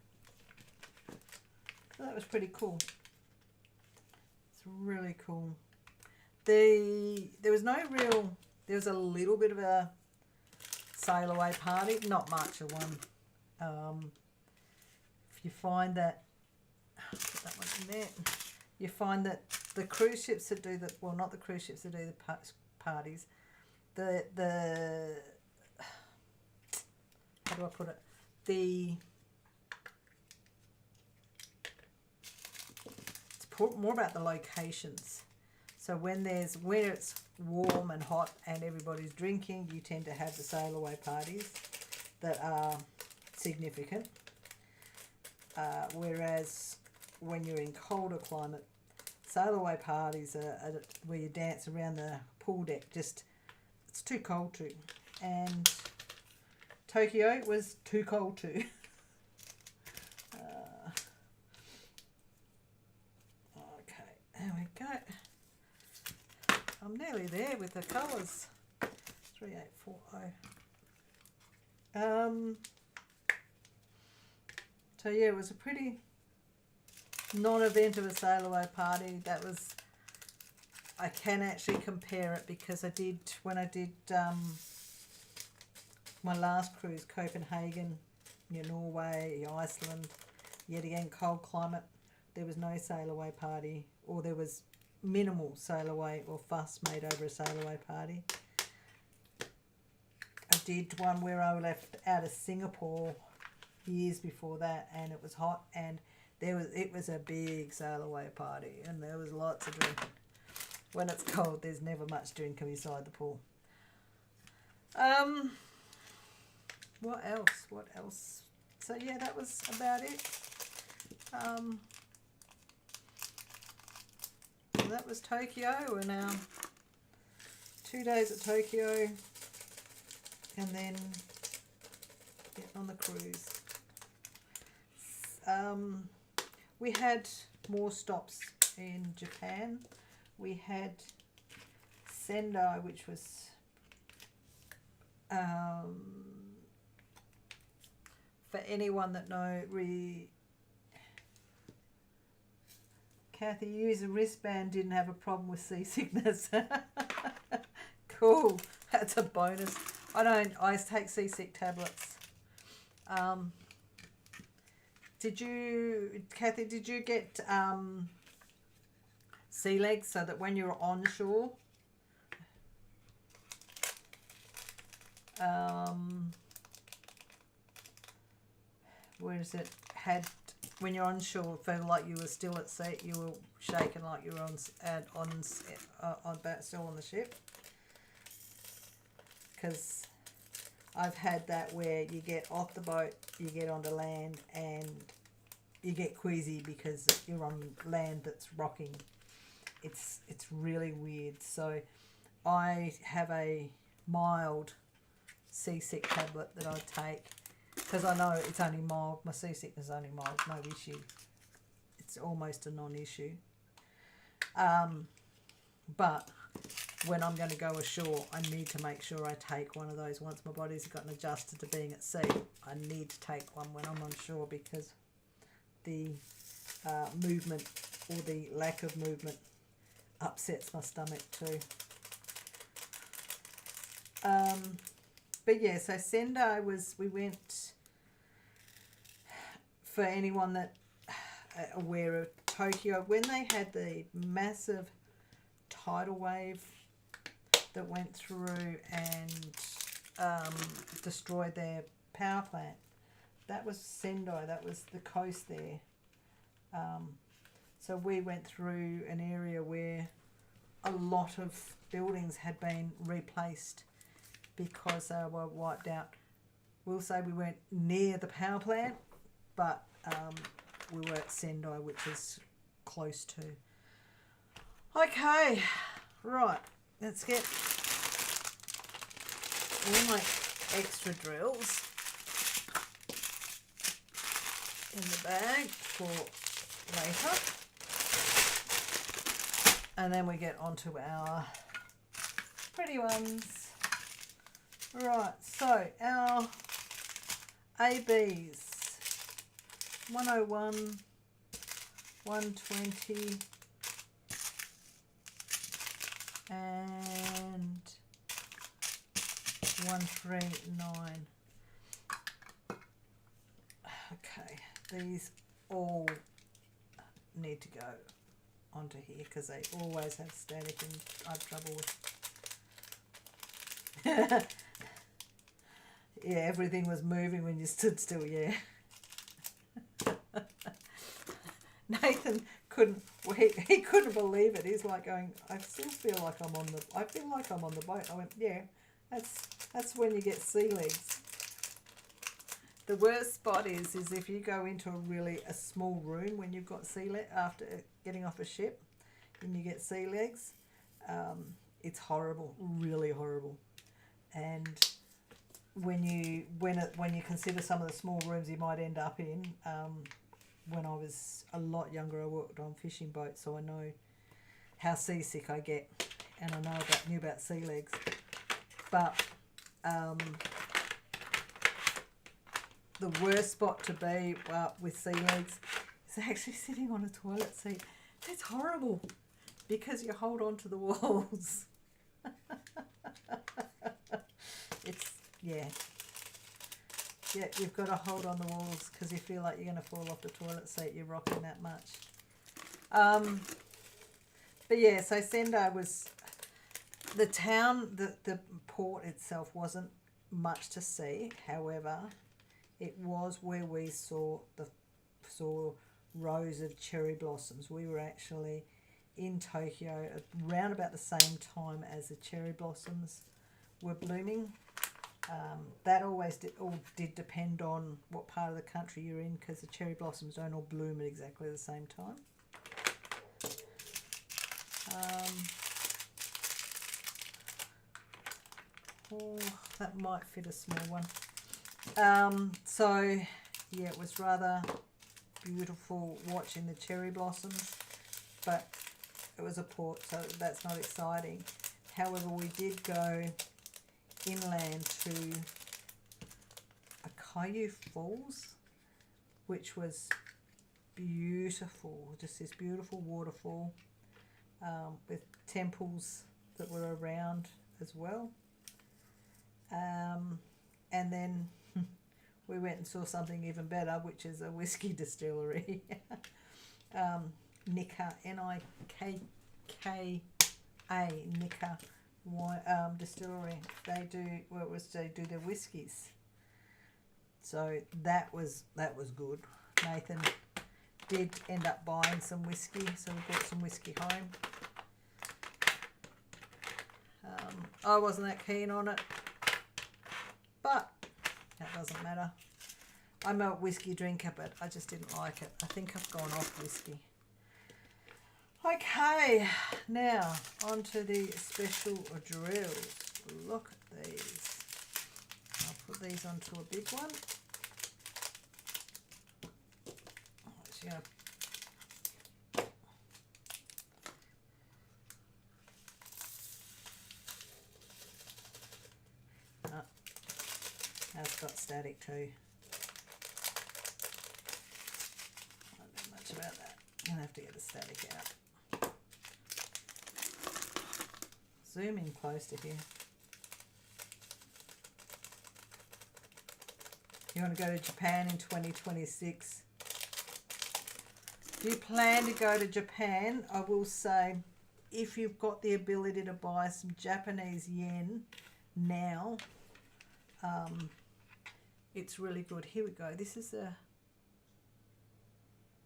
Speaker 1: So that was pretty cool. It's really cool. There was a little bit of a sail away party, not much of one. A you find that, put that one in there, you find that the cruise ships that do the, well, not the cruise ships that do the parties, the how do I put it, it's more about the locations. So when where it's warm and hot and everybody's drinking, you tend to have the sail away parties that are significant. Whereas when you're in colder climate, sail away parties are where you dance around the pool deck. Just, it's too cold to. And Tokyo was too cold to. Okay, there we go. I'm nearly there with the colours. 3840. So yeah, it was a pretty non-event of a sail away party. That was, I can actually compare it because I did, when I did my last cruise, Copenhagen, Norway, Iceland, yet again cold climate, there was no sail away party, or there was minimal sail away or fuss made over a sail away party. I did one where I left out of Singapore years before that, and it was hot, and it was a big sail away party, and there was lots of drinking. When it's cold, there's never much drinking beside the pool. What else? So yeah, that was about it. That was Tokyo. We're now 2 days at Tokyo, and then get on the cruise. We had more stops in Japan. We had Sendai, which was for anyone that Kathy, use a wristband, didn't have a problem with seasickness. Cool, that's a bonus. I take seasick tablets. Kathy, did you get sea legs so that when you're on shore, where is it, when you're on shore, feel like you were still at sea, you were shaking like you were still on the ship? Because I've had that where you get off the boat, you get onto land, and you get queasy because you're on land that's rocking. It's really weird. So I have a mild seasick tablet that I take, because I know it's only mild. My seasickness is only mild, no issue. It's almost a non-issue. But when I'm going to go ashore, I need to make sure I take one of those. Once my body's gotten adjusted to being at sea, I need to take one when I'm on shore, because the movement or the lack of movement upsets my stomach too. But yeah, so Sendai we went, for anyone that aware of Tokyo, when they had the massive tidal wave that went through and destroyed their power plant. That was Sendai, that was the coast there. So we went through an area where a lot of buildings had been replaced because they were wiped out. We'll say we weren't near the power plant, but we were at Sendai, which is close to. Okay, right, let's get all my extra drills in the bag for later, and then we get onto our pretty ones. Right, so our ABs, 101, 120, and 139. Okay, these all need to go onto here because they always have static and I have trouble with. Yeah, everything was moving when you stood still, yeah. Nathan couldn't, well, he couldn't believe it. He's like going, I still feel like I'm on the, I feel like I'm on the boat. I went, yeah, that's when you get sea legs. The worst spot is if you go into a small room when you've got sea legs, after getting off a ship and you get sea legs, it's horrible, really horrible. And when you consider some of the small rooms you might end up in, when I was a lot younger, I worked on fishing boats, so I know how seasick I get, and I knew about sea legs. But the worst spot to be with sea legs is actually sitting on a toilet seat. It's horrible because you hold on to the walls. Yeah, you've got to hold on the walls because you feel like you're going to fall off the toilet seat. You're rocking that much. But yeah, so Sendai was the town. The port itself wasn't much to see. However, it was where we saw rows of cherry blossoms. We were actually in Tokyo around about the same time as the cherry blossoms were blooming. That always did depend on what part of the country you're in, because the cherry blossoms don't all bloom at exactly the same time. Oh, that might fit a small one. So yeah, it was rather beautiful watching the cherry blossoms, but it was a port, so that's not exciting. However, we did go inland to Akayu Falls, which was beautiful, just this beautiful waterfall with temples that were around as well. And then we went and saw something even better, which is a whiskey distillery. Nikka, N-I-K-K-A, Nikka distillery. They do their whiskies. So that was good. Nathan did end up buying some whiskey, so we brought some whiskey home. I wasn't that keen on it, but that doesn't matter. I'm a whiskey drinker, but I just didn't like it. I think I've gone off whiskey. Okay, now on to the special drills. Look at these. I'll put these onto a big one. Yeah. Oh, that's got static too. I don't know much about that. I'm going to have to get the static out. Zoom in close to here. You want to go to Japan in 2026. If you plan to go to Japan, I will say, if you've got the ability to buy some Japanese yen now, it's really good. Here we go. This is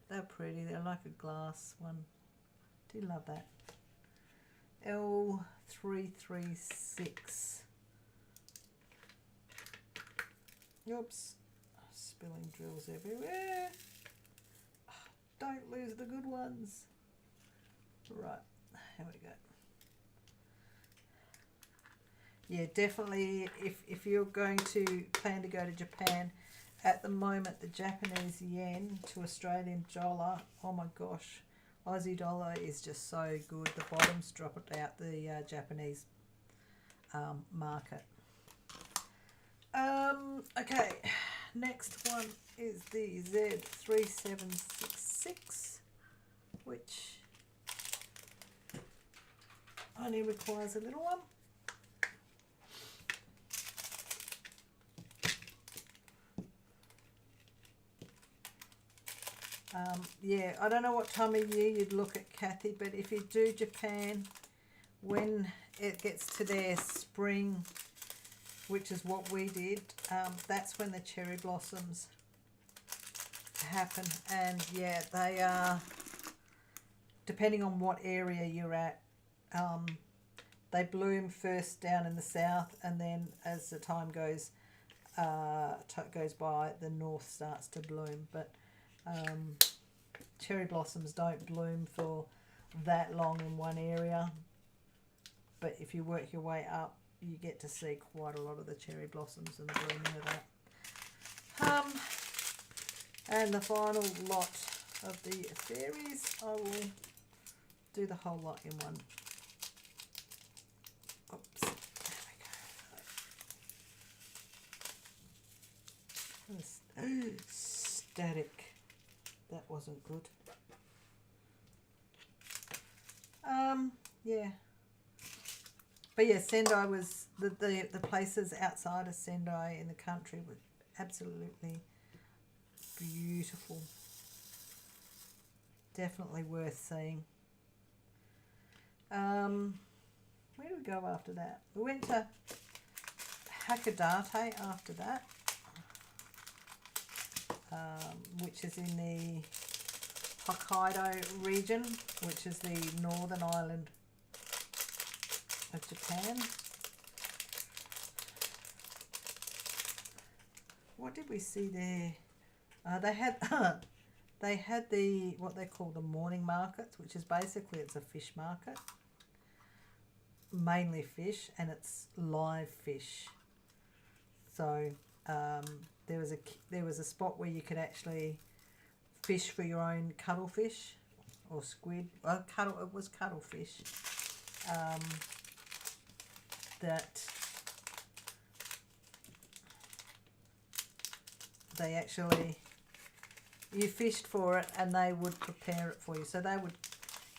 Speaker 1: they're pretty. They're like a glass one. Do love that. L336. Oops. Spilling drills everywhere. Don't lose the good ones. Right, here we go. Yeah, definitely if you're going to plan to go to Japan, at the moment the Japanese yen to Australian dollar, oh my gosh, Aussie dollar is just so good. The bottom's dropped out the Japanese market. Okay, next one is the Z3766, which only requires a little one. Yeah, I don't know what time of year you'd look at, Kathy, but if you do Japan, when it gets to their spring, which is what we did, that's when the cherry blossoms happen. And yeah, they are, depending on what area you're at, they bloom first down in the south, and then as the time goes by, the north starts to bloom. But cherry blossoms don't bloom for that long in one area, but if you work your way up, you get to see quite a lot of the cherry blossoms and the blooming of that. And the final lot of the fairies, I will do the whole lot in one. Oops, there we go. Static. That wasn't good. Yeah. But yeah, Sendai was, the places outside of Sendai in the country were absolutely beautiful. Definitely worth seeing. Where do we go after that? We went to Hakodate after that, which is in the Hokkaido region, which is the northern island of Japan. What did we see there? They had the what they call the morning markets, which is basically, it's a fish market, mainly fish, and it's live fish. So there was a spot where you could actually fish for your own cuttlefish or squid. Well, it was cuttlefish. That they actually, you fished for it and they would prepare it for you. So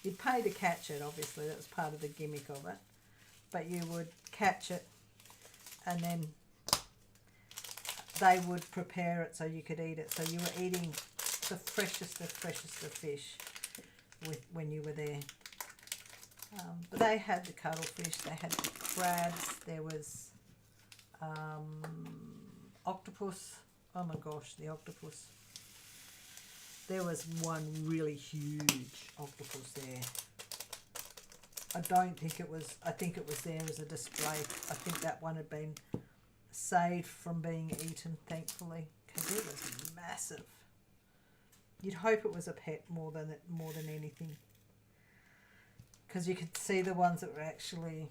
Speaker 1: you'd pay to catch it, obviously, that was part of the gimmick of it, but you would catch it and then they would prepare it so you could eat it. So you were eating the freshest of fish when you were there. But they had the cuttlefish, they had the crabs, there was octopus. Oh my gosh, the octopus. There was one really huge octopus there. I think it was there as a display. I think that one had been saved from being eaten, thankfully, because it was massive. You'd hope it was a pet more than anything, because you could see the ones that were actually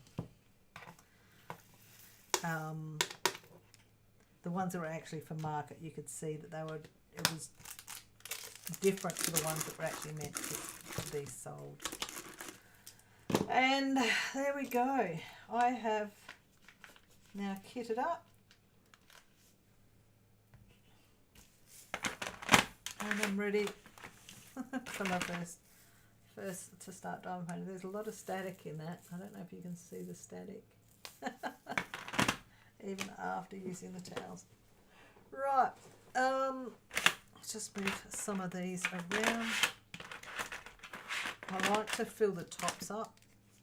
Speaker 1: for market. You could see that it was different to the ones that were actually meant to be sold. And there we go. I have now kitted up, and I'm ready for my first to start diamond painting. There's a lot of static in that. I don't know if you can see the static even after using the towels. Right, let's just move some of these around. I like to fill the tops up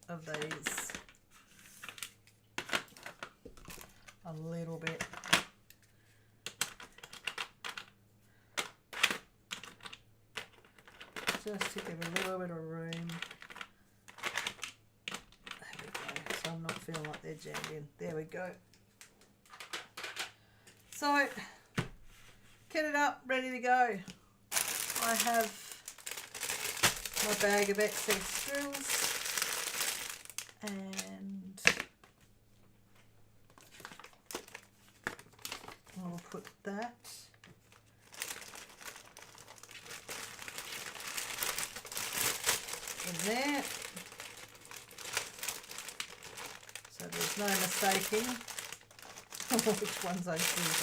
Speaker 1: of these a little bit. Just to give a little bit of room. There we go. So I'm not feeling like they're jammed in. There we go. So, kitted up, ready to go. I have my bag of excess drills, and I'll put that in there, so there's no mistaking which ones I've used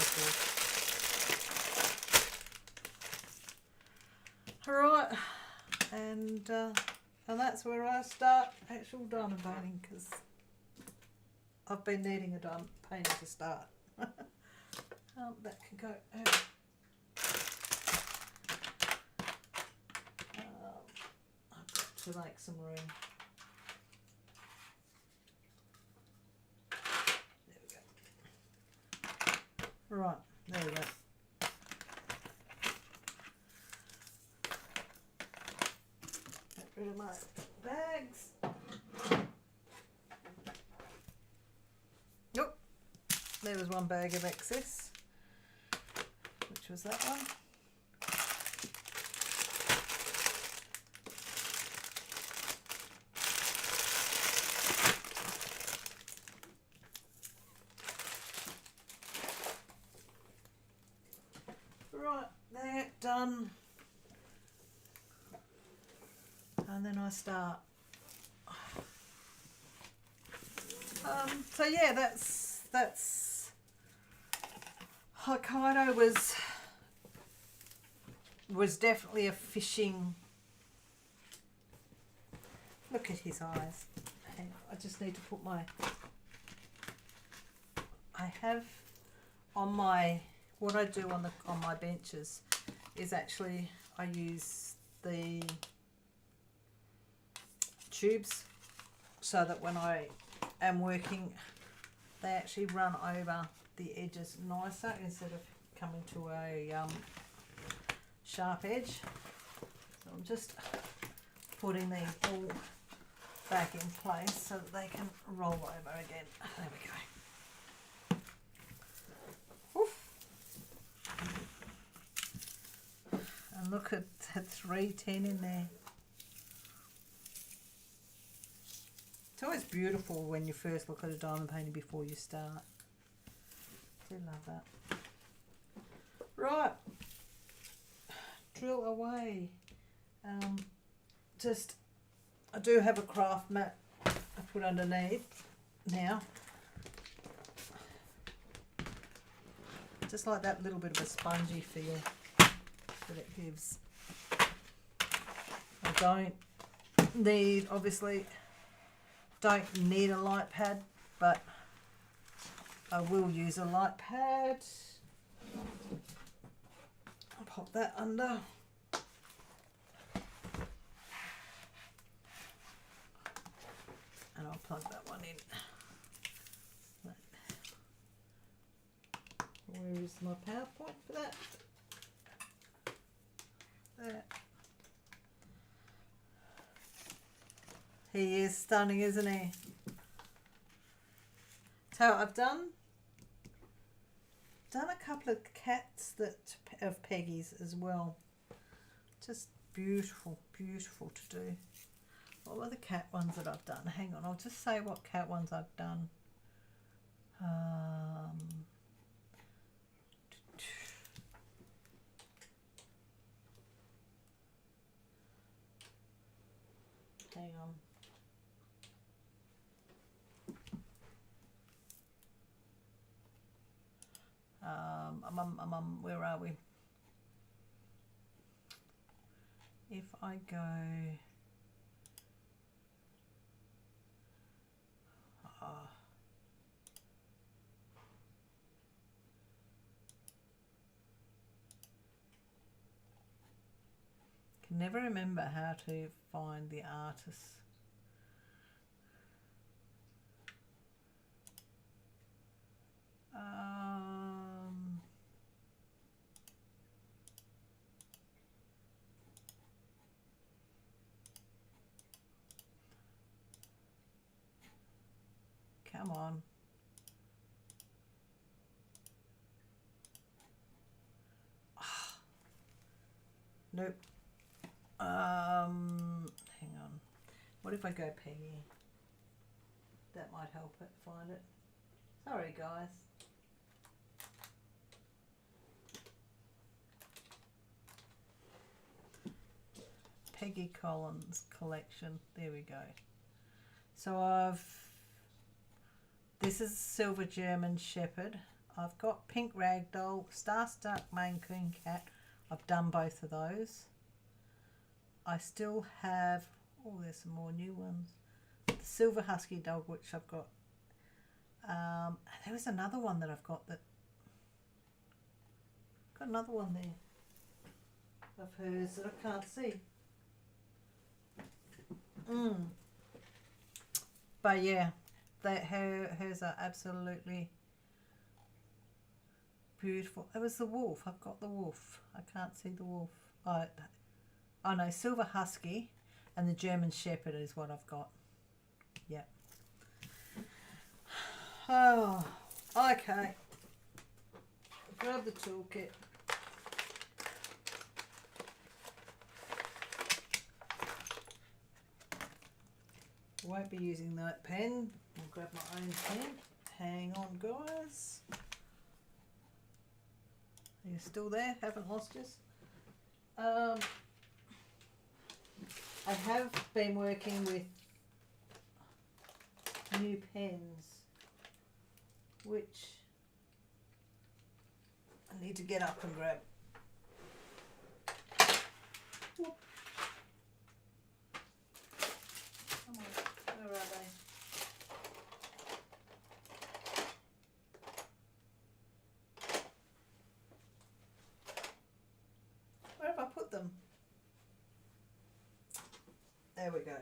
Speaker 1: before. Alright, and that's where I start actual diamond painting, because I've been needing a diamond painting to start. That can go out. to make some room. There we go. Right, there we go. Get rid of my bags. Nope. There was one bag of excess, which was that one. Right, there, done. And then I start. So yeah, that's Hokkaido was definitely a fishing. Look at his eyes. Hang on, I just need to put my. I have on my what I do on my benches is actually I use the tubes so that when I am working they actually run over the edges nicer instead of coming to a sharp edge. So I'm just putting these all back in place so that they can roll over again. There we go. And look at that 310 in there. It's always beautiful when you first look at a diamond painting before you start. Do love that. Right. Drill away. I do have a craft mat I put underneath now. Just like that little bit of a spongy feel that it gives. I obviously don't need a light pad, but I will use a light pad. I'll pop that under. And I'll plug that one in. Where is my PowerPoint for that? There. He is stunning, isn't he? So I've done a couple of cats of Peggy's as well. Just beautiful, beautiful to do. What were the cat ones that I've done? Hang on, I'll just say what cat ones I've done. Hang on. Where are we? If I go, can never remember how to find the artists. Come on. Nope. Hang on. What if I go Peggy? That might help it find it. Sorry, guys. Peggy Collins collection. There we go. So this is Silver German Shepherd. I've got Pink Ragdoll, Starstruck Maine Coon Cat. I've done both of those. I still have, oh, there's some more new ones. The Silver Husky Dog, which I've got. There was another one that I've got another one there of hers that I can't see. But yeah, hers are absolutely beautiful. It was the wolf. I've got the wolf. I can't see the wolf. Oh no, Silver Husky and the German Shepherd is what I've got. Yep. Oh, okay. Grab the toolkit. Won't be using that pen. I'll grab my own pen. Hang on, guys. Are you still there? Haven't lost us? I have been working with new pens, which I need to get up and grab. Whoop. Come on, where are they? Where have I put them? There we go.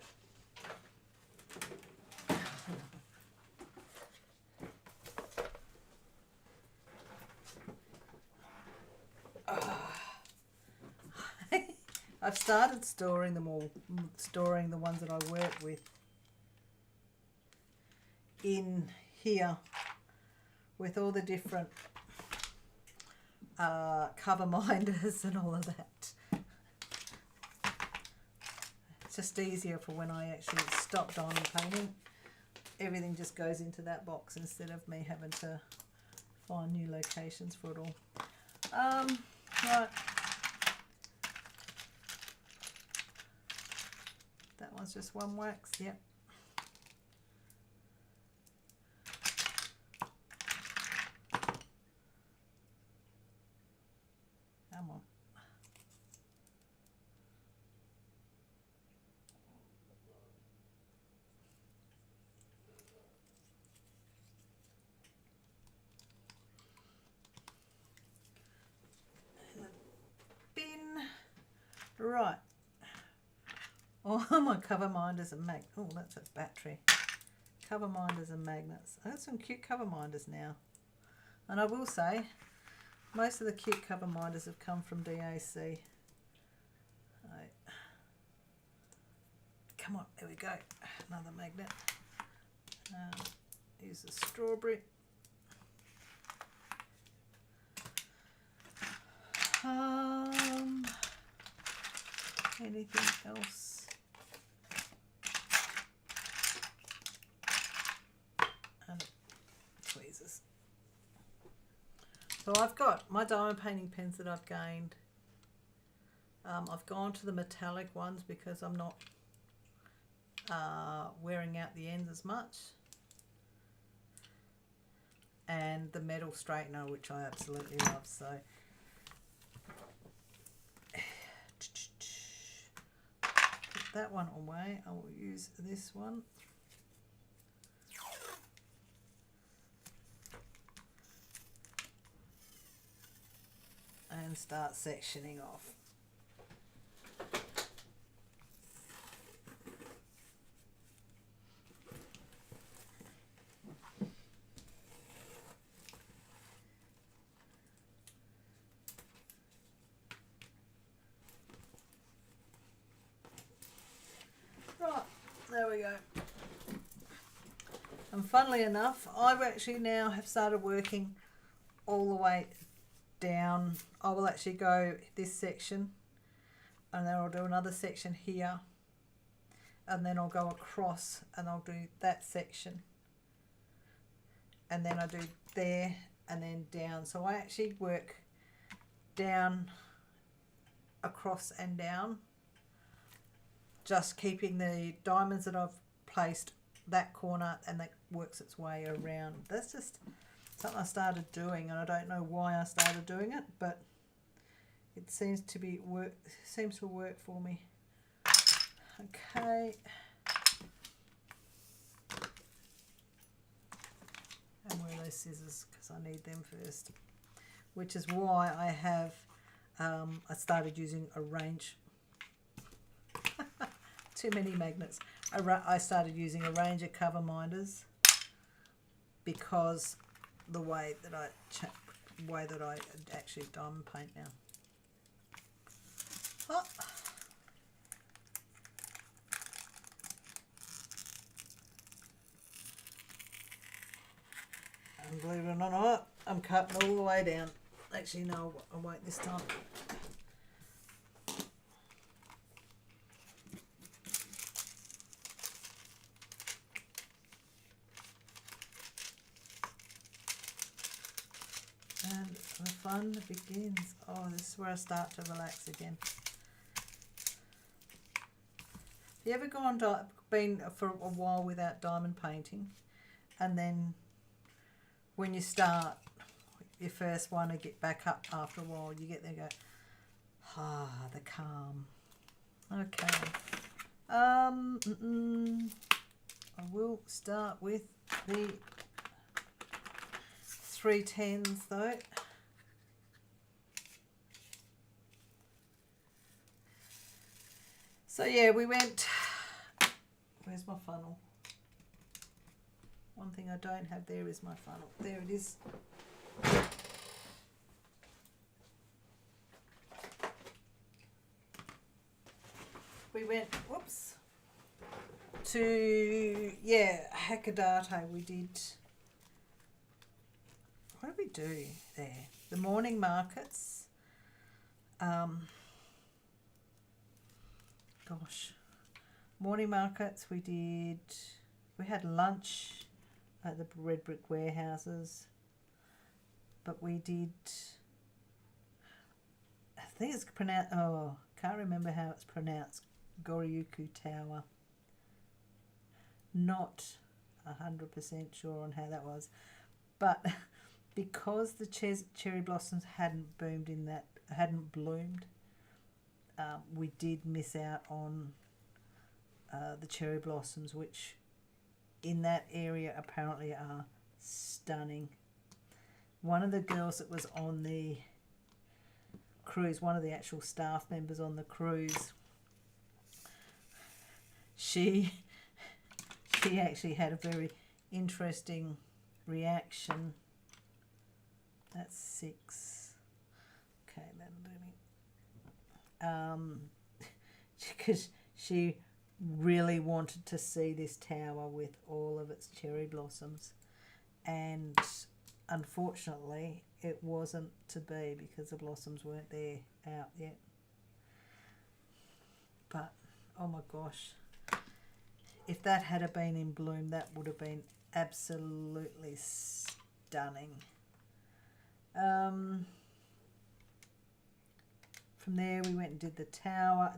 Speaker 1: I've started storing them all, storing the ones that I work with in here with all the different cover minders and all of that. It's just easier for when I actually stop diamond painting. Everything just goes into that box instead of me having to find new locations for it all. Right. That one's just one wax, yep. Come on. Bin. Right. Oh, my cover minders and oh, that's a battery. Cover minders and magnets. I got some cute cover minders now. And I will say, most of the cute cover minders have come from DAC. Right. Come on, there we go. Another magnet. Use a strawberry. Anything else? And tweezers. So I've got my diamond painting pens that I've gained. I've gone to the metallic ones because I'm not wearing out the ends as much. And the metal straightener, which I absolutely love. So put that one away. I will use this one. And start sectioning off. Right, there we go. And funnily enough, I've actually now have started working all the way down. I will actually go this section and then I'll do another section here and then I'll go across and I'll do that section and then I do there and then down. So I actually work down, across and down, just keeping the diamonds that I've placed that corner, and that works its way around. That's just something I started doing, and I don't know why I started doing it, but it seems to be seems to work for me. Okay. And where are those scissors? Because I need them first. Which is why I have I started using a range too many magnets. I started using a range of cover minders because the way that I actually diamond paint now. Oh. And believe it or not, I'm cutting all the way down. Actually, no, I won't this time. And the fun begins. Oh, this is where I start to relax again. Have you ever been for a while without diamond painting, and then when you start your first one to get back up after a while, you get there and go, the calm. Okay. I will start with the 310s though. So yeah, we went, where's my funnel? One thing I don't have there is my funnel. There it is. We went, whoops, to, Hakodate. We did, what did we do there? The morning markets. Morning markets we had lunch at the red brick warehouses, but we did, I think it's pronounced, can't remember how it's pronounced, Goryuku Tower. Not 100% sure on how that was, but because the cherry blossoms hadn't bloomed, we did miss out on the cherry blossoms, which in that area apparently are stunning. One of the girls that was on the cruise, one of the actual staff members on the cruise, she actually had a very interesting reaction. That's 6. Okay, that'll do me. Because she really wanted to see this tower with all of its cherry blossoms, and unfortunately it wasn't to be because the blossoms weren't there out yet. But oh my gosh, if that had been in bloom, that would have been absolutely stunning. From there we went and did the tower,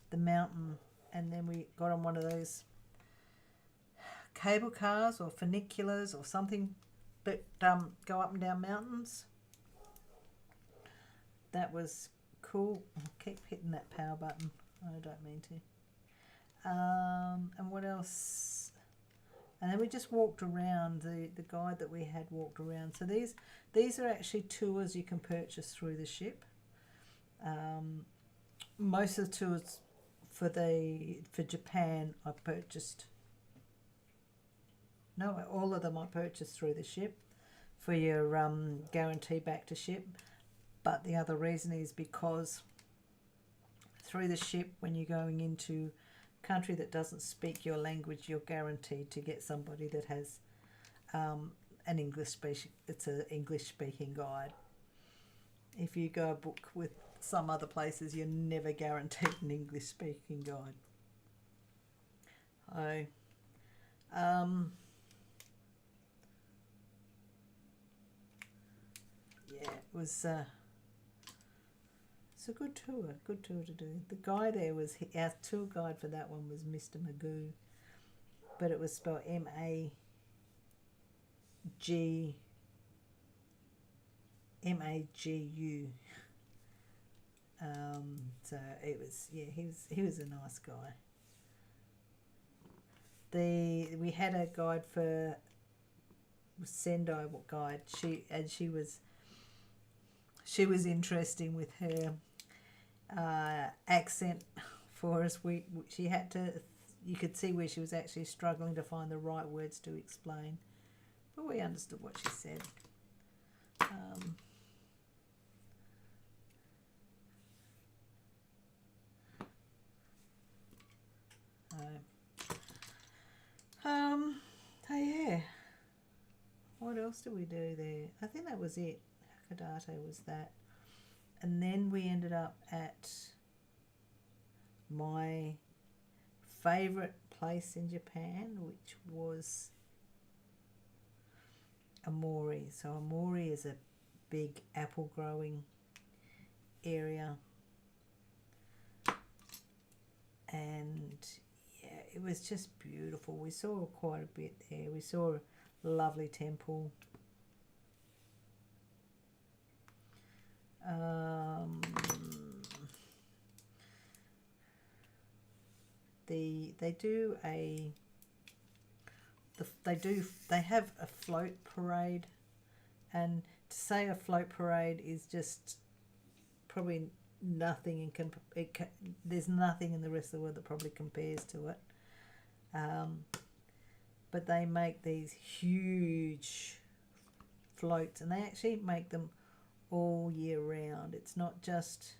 Speaker 1: the mountain, and then we got on one of those cable cars or funiculars or something that go up and down mountains. That was cool. I keep hitting that power button. I don't mean to. And what else? And then we just walked around. The guide that we had walked around. So these are actually tours you can purchase through the ship. Most of the tours for Japan I purchased. No, all of them I purchased through the ship for your guarantee back to ship. But the other reason is because through the ship, when you're going into a country that doesn't speak your language, you're guaranteed to get somebody that has an English speaking guide. If you go book with some other places, you're never guaranteed an English speaking guide. Yeah, it was it's a good tour to do. The guy there was, our tour guide for that one was Mr. Magoo, but it was spelled Magu. So it was, yeah, he was a nice guy. We had a guide for Sendai guide. She was interesting with her accent for us. She had to, you could see where she was actually struggling to find the right words to explain, but we understood what she said. So yeah, what else did we do there? I think that was it. Hakodate was that, and then we ended up at my favourite place in Japan, which was Amori. So Amori is a big apple growing area, and yeah, it was just beautiful. We saw quite a bit there. We saw a lovely temple. They have a float parade, and to say a float parade is just probably nothing there's nothing in the rest of the world that probably compares to it. But they make these huge floats, and they actually make them all year round. It's not just,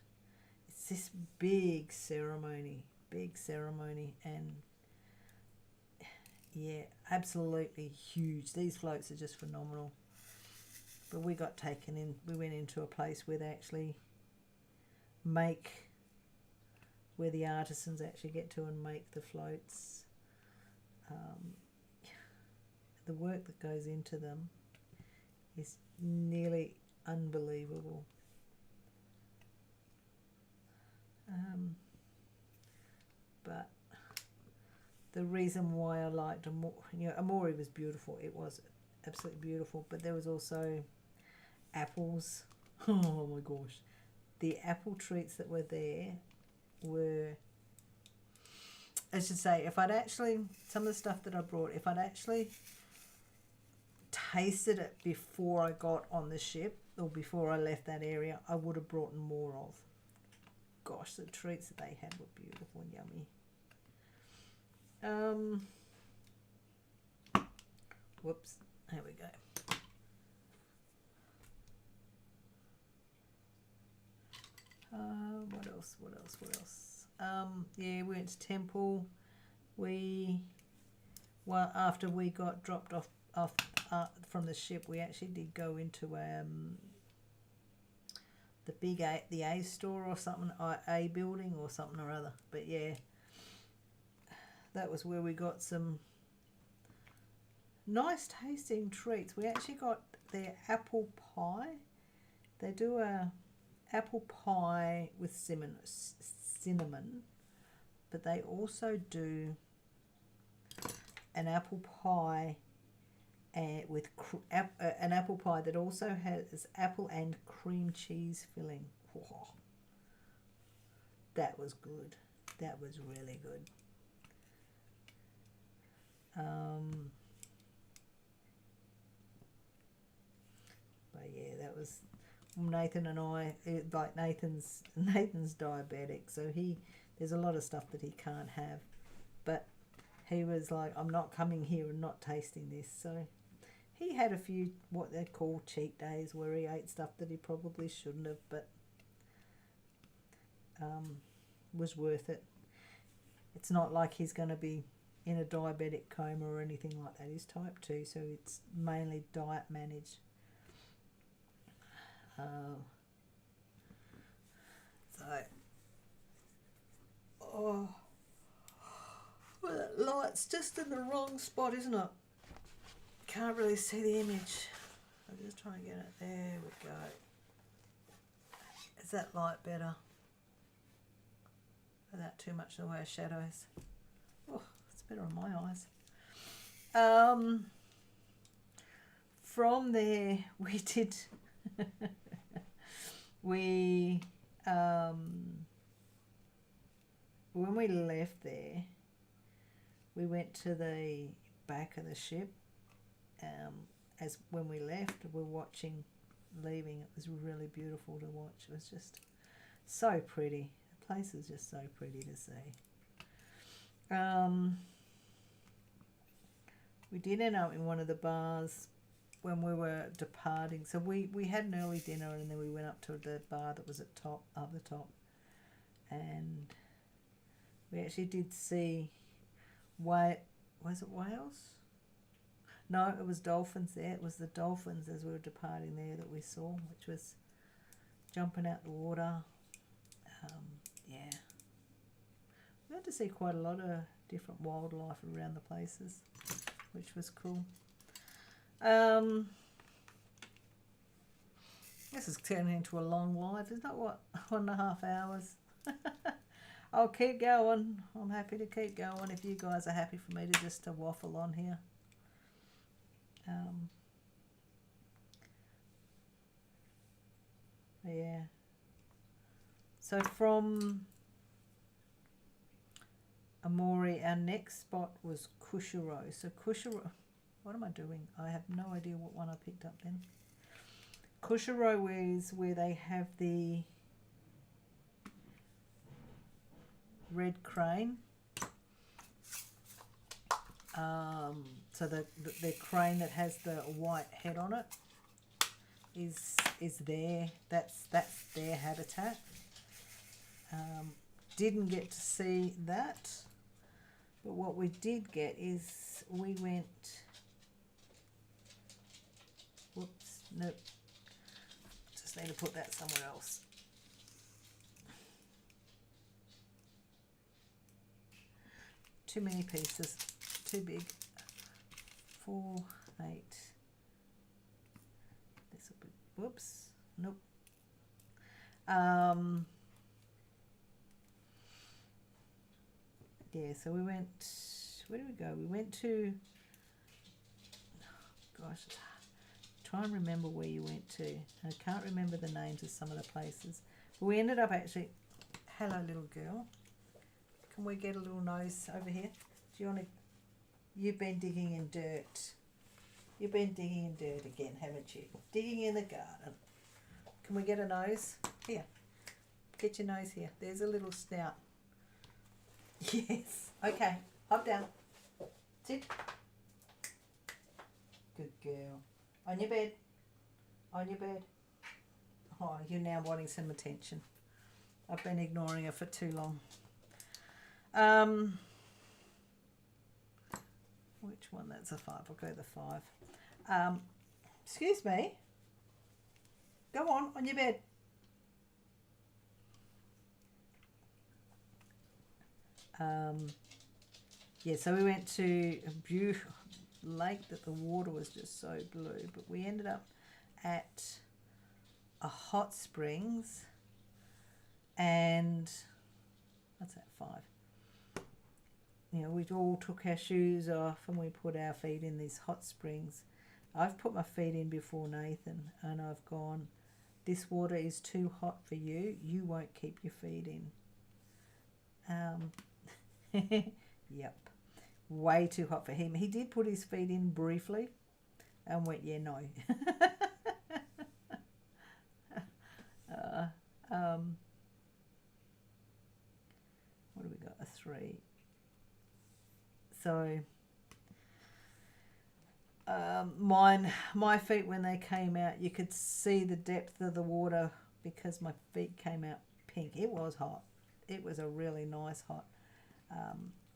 Speaker 1: it's this big ceremony, and yeah, absolutely huge. These floats are just phenomenal. But we got taken in, we went into a place where they actually where the artisans actually get to and make the floats. The work that goes into them is nearly unbelievable. But the reason why I liked Amori, Amori was beautiful. It was absolutely beautiful. But there was also apples. Oh my gosh. The apple treats that were there were, I should say, if I'd actually, some of the stuff that I brought, if I'd actually tasted it before I got on the ship or before I left that area, I would have brought more of. Gosh, the treats that they had were beautiful and yummy. Whoops, there we go. What else? Yeah, we went to temple. After we got dropped off from the ship, we actually did go into the A store or something, A building or something or other. But yeah, that was where we got some nice tasting treats. We actually got their apple pie. They do a apple pie with cinnamon, but they also do an apple pie with an apple pie that also has apple and cream cheese filling. Whoa. That was good. That was really good. But yeah, that was Nathan and I. Like Nathan's diabetic, so there's a lot of stuff that he can't have, but he was like, I'm not coming here and not tasting this. So he had a few what they call cheat days where he ate stuff that he probably shouldn't have, but was worth it. It's not like he's going to be in a diabetic coma or anything like that. He's type 2, so it's mainly diet managed. Well, that light's just in the wrong spot, isn't it? Can't really see the image. I'll just try and get it. There we go. Is that light better? Without too much in the way of shadows. Oh, it's better on my eyes. From there, we did... when we left there, we went to the back of the ship. As when we left, we're watching leaving. It was really beautiful to watch. It was just so pretty. The place is just so pretty to see. We did end up in one of the bars when we were departing. So we had an early dinner and then we went up to the bar that was at the top. And we actually did see, was it whales? No, it was dolphins there. It was the dolphins as we were departing there that we saw, which was jumping out the water. Yeah. We had to see quite a lot of different wildlife around the places, which was cool. This is turning into a long live. It's not what, 1.5 hours. I'll keep going. I'm happy to keep going if you guys are happy for me to just to waffle on here. Yeah. So from Amori, our next spot was Kushiro. So Kushiro, what am I doing? I have no idea what one I picked up then. Kushiro is where they have the red crane. So the crane that has the white head on it is there. That's their habitat. Didn't get to see that, but what we did get is we went. Whoops, nope. Just need to put that somewhere else. Too many pieces, too big. 4, 8. This will be. Whoops, nope. Yeah, so we went, where did we go? We went to, gosh, try and remember where you went to. I can't remember the names of some of the places. But we ended up actually, hello little girl. Can we get a little nose over here? Do you want to, you've been digging in dirt. You've been digging in dirt again, haven't you? Digging in the garden. Can we get a nose? Here, get your nose here. There's a little snout. Yes. Okay. Hop down. Sit. Good girl. On your bed. On your bed. Oh, you're now wanting some attention. I've been ignoring her for too long. Which one? That's a 5. I'll go the 5. Excuse me. Go on your bed. Yeah, so we went to a beautiful lake that the water was just so blue, but we ended up at a hot springs, and what's that, 5? You know, we all took our shoes off and we put our feet in these hot springs. I've put my feet in before Nathan, and I've gone, this water is too hot for you. You won't keep your feet in. Yep, way too hot for him. He did put his feet in briefly and went, yeah, no. What do we got? A 3. So my feet, when they came out, you could see the depth of the water because my feet came out pink. It was hot. It was a really nice hot.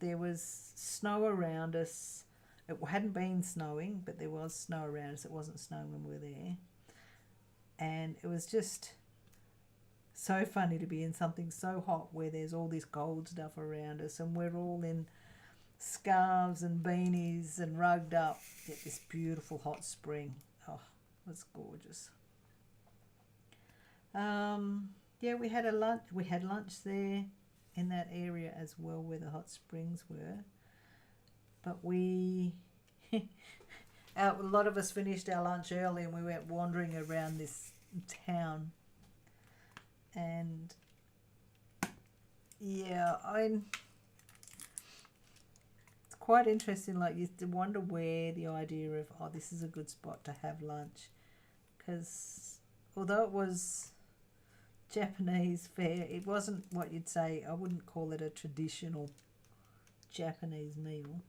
Speaker 1: There was snow around us. It hadn't been snowing, but there was snow around us. It wasn't snowing when we were there. And it was just so funny to be in something so hot where there's all this cold stuff around us and we're all in scarves and beanies and rugged up at this beautiful hot spring. Oh, it was gorgeous. Yeah, we had lunch. We had lunch there in that area as well where the hot springs were. But a lot of us finished our lunch early and we went wandering around this town. And yeah, it's quite interesting. Like, you wonder where the idea of, oh, this is a good spot to have lunch, because although it was Japanese fare. It wasn't what you'd say, I wouldn't call it a traditional Japanese meal.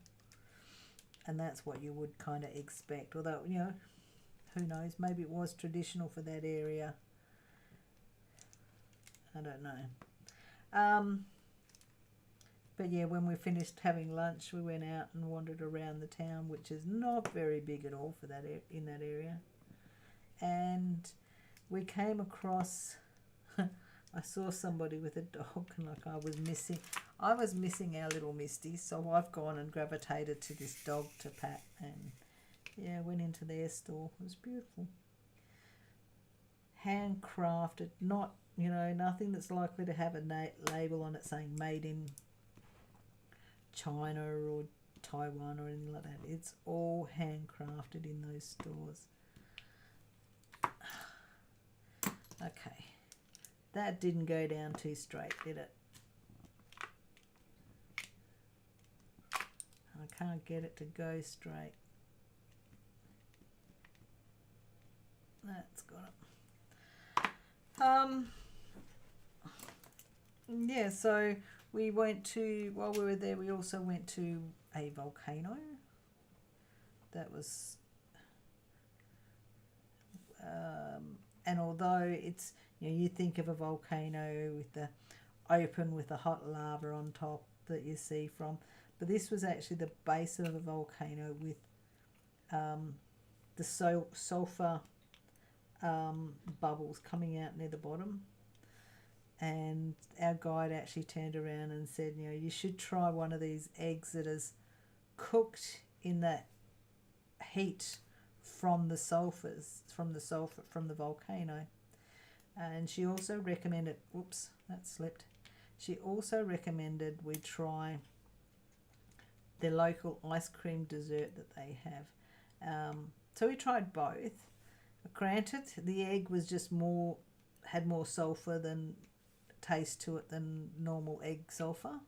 Speaker 1: And that's what you would kind of expect. Although, you know, who knows, maybe it was traditional for that area. I don't know. But yeah, when we finished having lunch, we went out and wandered around the town, which is not very big at all for that in that area. And we came across, I saw somebody with a dog, and like I was missing our little Misty, so I've gone and gravitated to this dog to pat, and yeah, went into their store. It was beautiful. Handcrafted, not, you know, nothing that's likely to have a label on it saying made in China or Taiwan or anything like that. It's all handcrafted in those stores. Okay, that didn't go down too straight, did it? I can't get it to go straight. That's got it. Yeah, so we went to, while we were there, we also went to a volcano. That was, and although it's, you know, you think of a volcano with the open with the hot lava on top that you see from, but this was actually the base of a volcano with the sulfur bubbles coming out near the bottom. And our guide actually turned around and said, you know, you should try one of these eggs that is cooked in that heat from the sulfurs, from the volcano. And she also recommended, whoops, that slipped. She also recommended we try the local ice cream dessert that they have. So we tried both. Granted, the egg was just had more sulfur than taste to it than normal egg sulfur.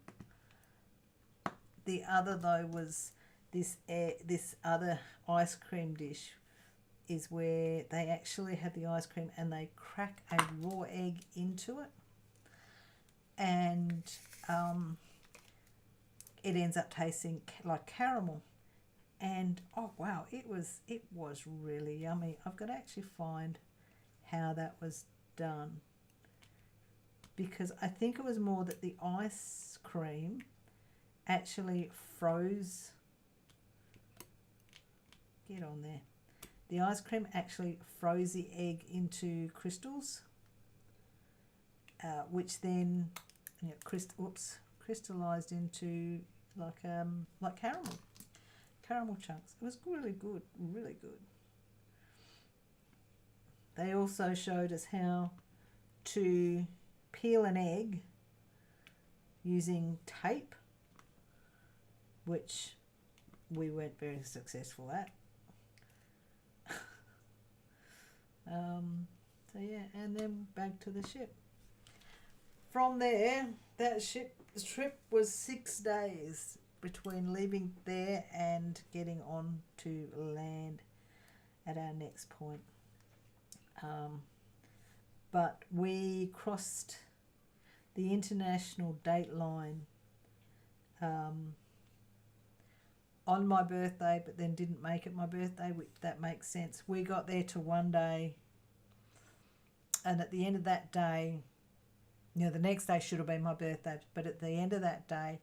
Speaker 1: The other though was this other ice cream dish is where they actually have the ice cream and they crack a raw egg into it, and it ends up tasting like caramel. And oh wow, it was really yummy. I've got to actually find how that was done, because I think it was more that the ice cream actually froze. Get on there. The ice cream actually froze the egg into crystals, which then, you know, crystallized into like caramel chunks. It was really good, really good. They also showed us how to peel an egg using tape, which we weren't very successful at. So yeah, and then back to the ship. From there, that trip was 6 days between leaving there and getting on to land at our next point. But we crossed the international date line on my birthday, but then didn't make it my birthday, which that makes sense. We got there to one day, and at the end of that day, you know, the next day should have been my birthday, but at the end of that day,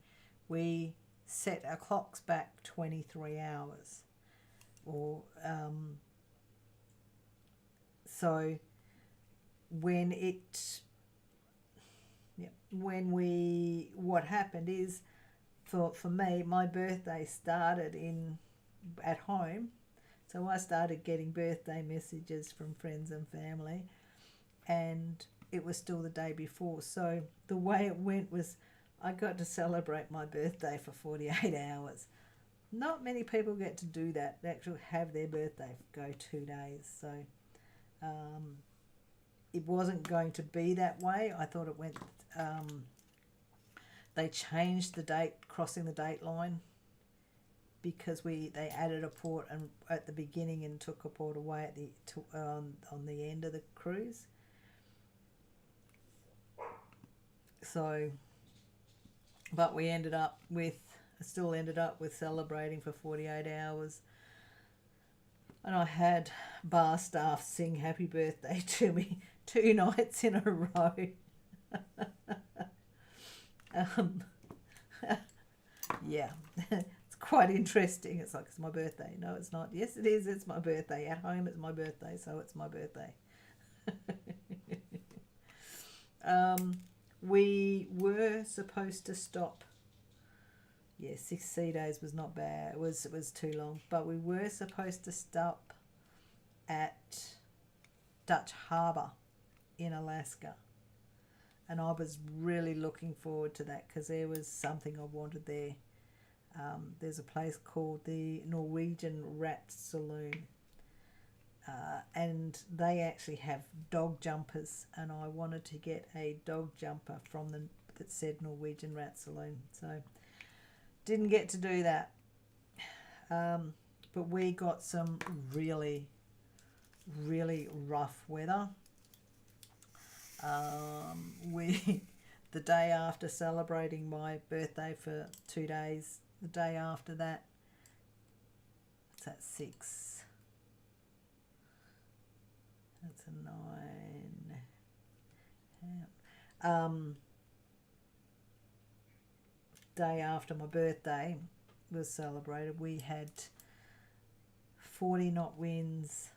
Speaker 1: we set our clocks back 23 hours. Or so what happened is, for me, my birthday started at home, so I started getting birthday messages from friends and family, and it was still the day before. So the way it went was I got to celebrate my birthday for 48 hours. Not many people get to do that, actually have their birthday go 2 days. So it wasn't going to be that way. I thought it went, they changed the date, crossing the date line, because they added a port at the beginning and took a port away on the end of the cruise. So, but we still ended up with celebrating for 48 hours. And I had bar staff sing happy birthday to me 2 nights in a row. um, yeah, it's quite interesting. It's like, it's my birthday. No, it's not. Yes, it is. It's my birthday. At home, it's my birthday, so it's my birthday. We were supposed to stop. Yeah, 6 sea days was not bad. It was too long. But we were supposed to stop at Dutch Harbour in Alaska. And I was really looking forward to that because there was something I wanted there. There's a place called the Norwegian Rat Saloon. And they actually have dog jumpers. And I wanted to get a dog jumper from them that said Norwegian Rat Saloon. So didn't get to do that. But we got some really, really rough weather. The day after celebrating my birthday for 2 days, the day after that, what's that, 6? That's a 9. Day after my birthday was celebrated, we had 40 knot winds,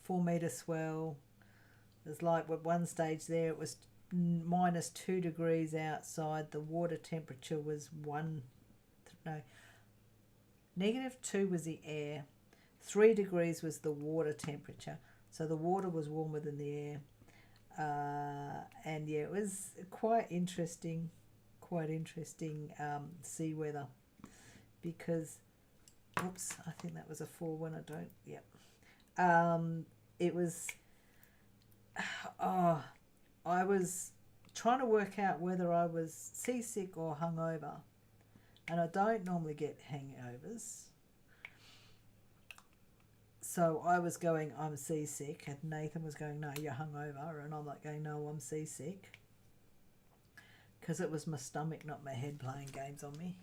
Speaker 1: 4-meter swell. There's like at one stage there it was -2 degrees outside. The water temperature was -2 was the air, 3 degrees was the water temperature. So the water was warmer than the air. And yeah, it was quite interesting sea weather, because, oops, I think that was a 4 when I don't, yep. It was, I was trying to work out whether I was seasick or hungover. And I don't normally get hangovers. So I was going, I'm seasick, and Nathan was going, no, you're hungover, and I'm like going, no, I'm seasick, because it was my stomach, not my head, playing games on me.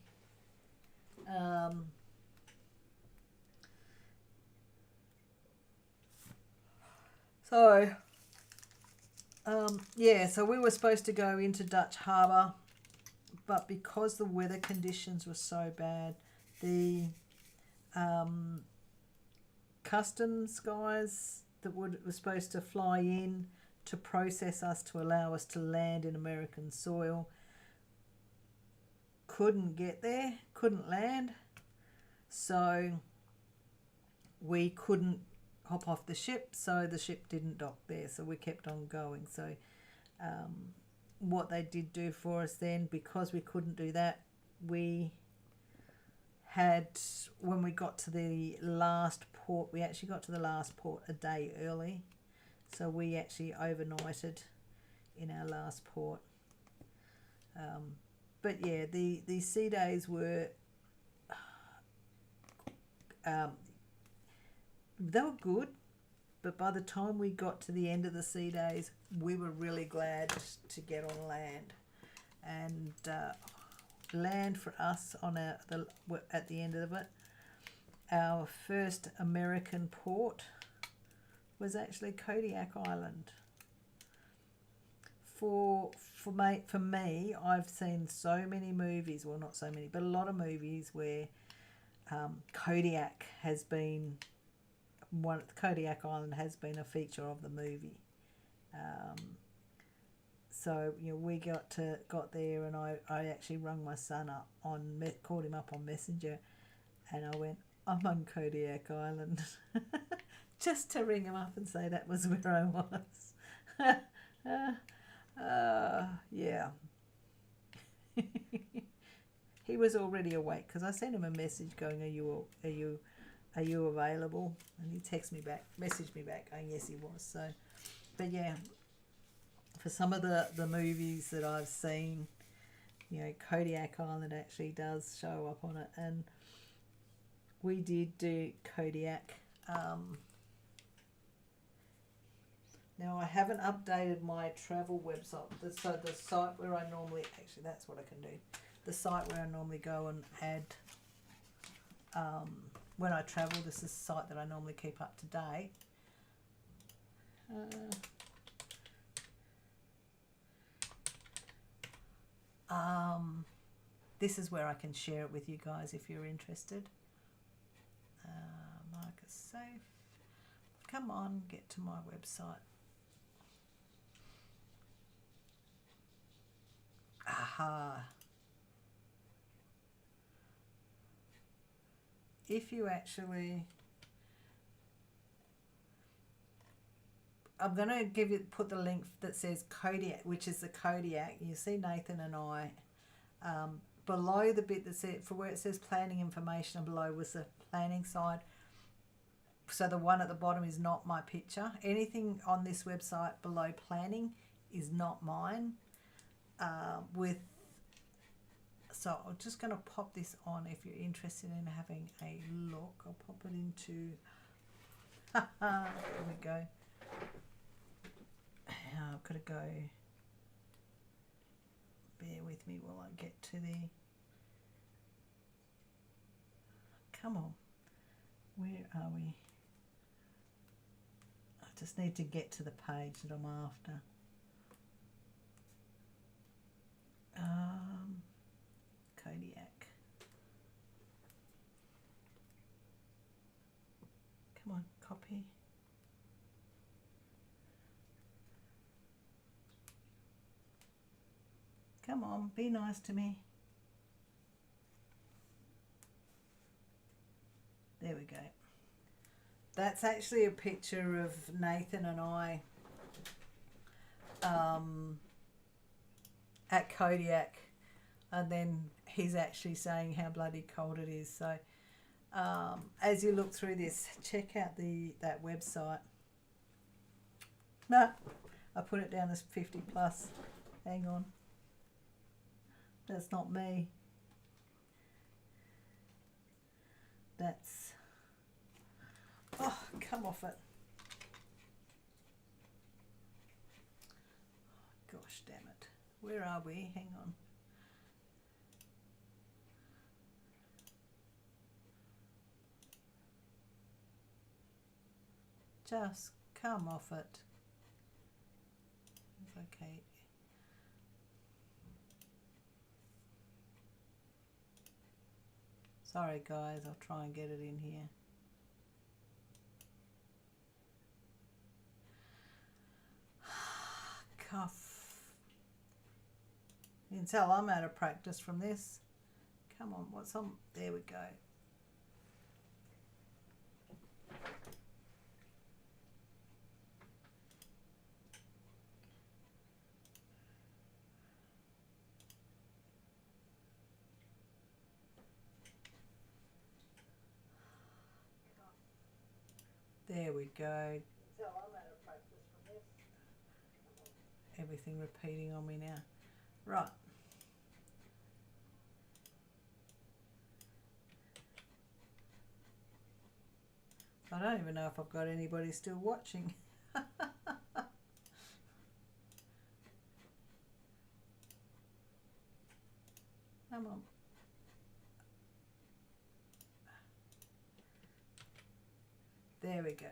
Speaker 1: So we were supposed to go into Dutch Harbour, but because the weather conditions were so bad, the customs guys that were supposed to fly in to process us to allow us to land in American soil couldn't get there, couldn't land, so we couldn't hop off the ship, so the ship didn't dock there, so we kept on going. So what they did do for us then, because we couldn't do that, we had, when we got to the last port, we actually got to the last port a day early, so we actually overnighted in our last port. But yeah, the sea days were they were good, but by the time we got to the end of the sea days, we were really glad to get on land. And land for us at the end of it, our first American port was actually Kodiak Island. For me, I've seen so many movies, well, not so many, but a lot of movies where Kodiak Island has been a feature of the movie. So we got there, and I actually rung my son up called him up on Messenger, and I went, I'm on Kodiak Island, just to ring him up and say that was where I was. Yeah. He was already awake because I sent him a message going, are you available? And he messaged me back going, yes, he was. So, but yeah, for some of the movies that I've seen, Kodiak Island actually does show up on it, and we did do Kodiak Now I haven't updated my travel website, so the site where I normally, actually that's what I can do, the site where I normally go and add, when I travel, this is the site that I normally keep up to date. This is where I can share it with you guys if you're interested. Marcus Safe. Come on, get to my website. Aha. If you actually, I'm going to put the link that says Kodiak, which is the Kodiak. You see Nathan and I. Below the bit that says, for where it says planning information, and below was the planning side. So the one at the bottom is not my picture. Anything on this website below planning is not mine. So I'm just going to pop this on if you're interested in having a look. I'll pop it into, there we go. I've got to go, bear with me while I get to the, come on, where are we? I just need to get to the page that I'm after. Kodiak. Come on, copy. Come on, be nice to me. There we go. That's actually a picture of Nathan and I at Kodiak, and then he's actually saying how bloody cold it is. So as you look through this, check out that website. No, I put it down as 50 plus. Hang on. That's not me. That's, oh, come off it. Gosh damn it. Where are we? Hang on. Just come off it. It's okay. Sorry guys, I'll try and get it in here. Cuff. You can tell I'm out of practice from this. Come on, what's on? There we go. There we go. So I'm out of practice from this. Everything repeating on me now. Right. I don't even know if I've got anybody still watching. Come on. There we go.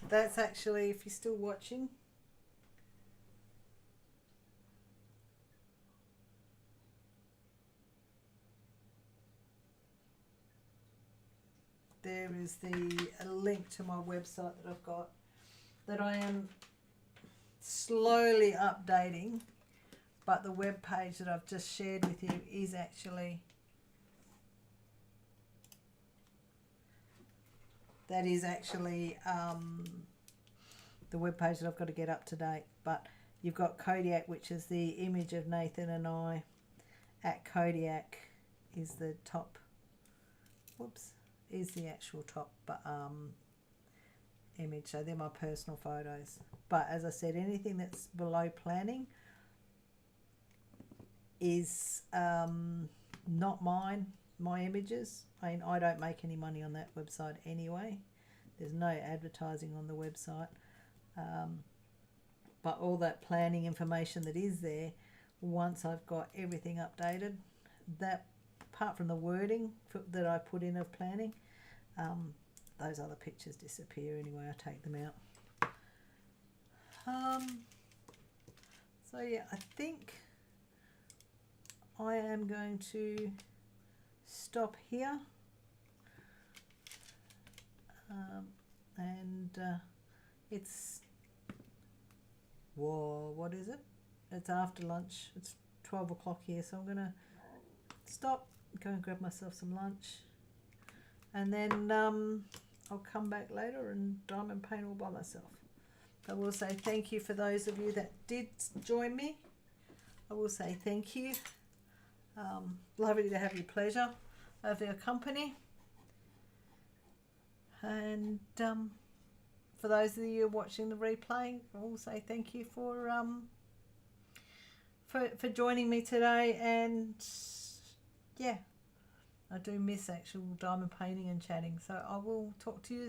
Speaker 1: That's actually, if you're still watching, there is a link to my website that I've got that I am slowly updating, but the web page that I've just shared with you is actually, that is actually the web page that I've got to get up to date. But you've got Kodiak, which is the image of Nathan and I at Kodiak is the top, whoops, is the actual top image. So they're my personal photos. But as I said, anything that's below planning is not mine, my images. I mean, I don't make any money on that website anyway. There's no advertising on the website. But all that planning information that is there, once I've got everything updated, that apart from the wording that I put in of planning, those other pictures disappear anyway. I take them out. So yeah, I think I am going to stop here, and it's, whoa, what is it? It's after lunch. It's 12 o'clock here, so I'm gonna stop, go and grab myself some lunch, and then I'll come back later and diamond paint all by myself. I will say thank you for those of you that did join me. I will say thank you. Lovely to have your pleasure of your company. And for those of you watching the replay, I will say thank you for joining me today. And yeah, I do miss actual diamond painting and chatting. So I will talk to you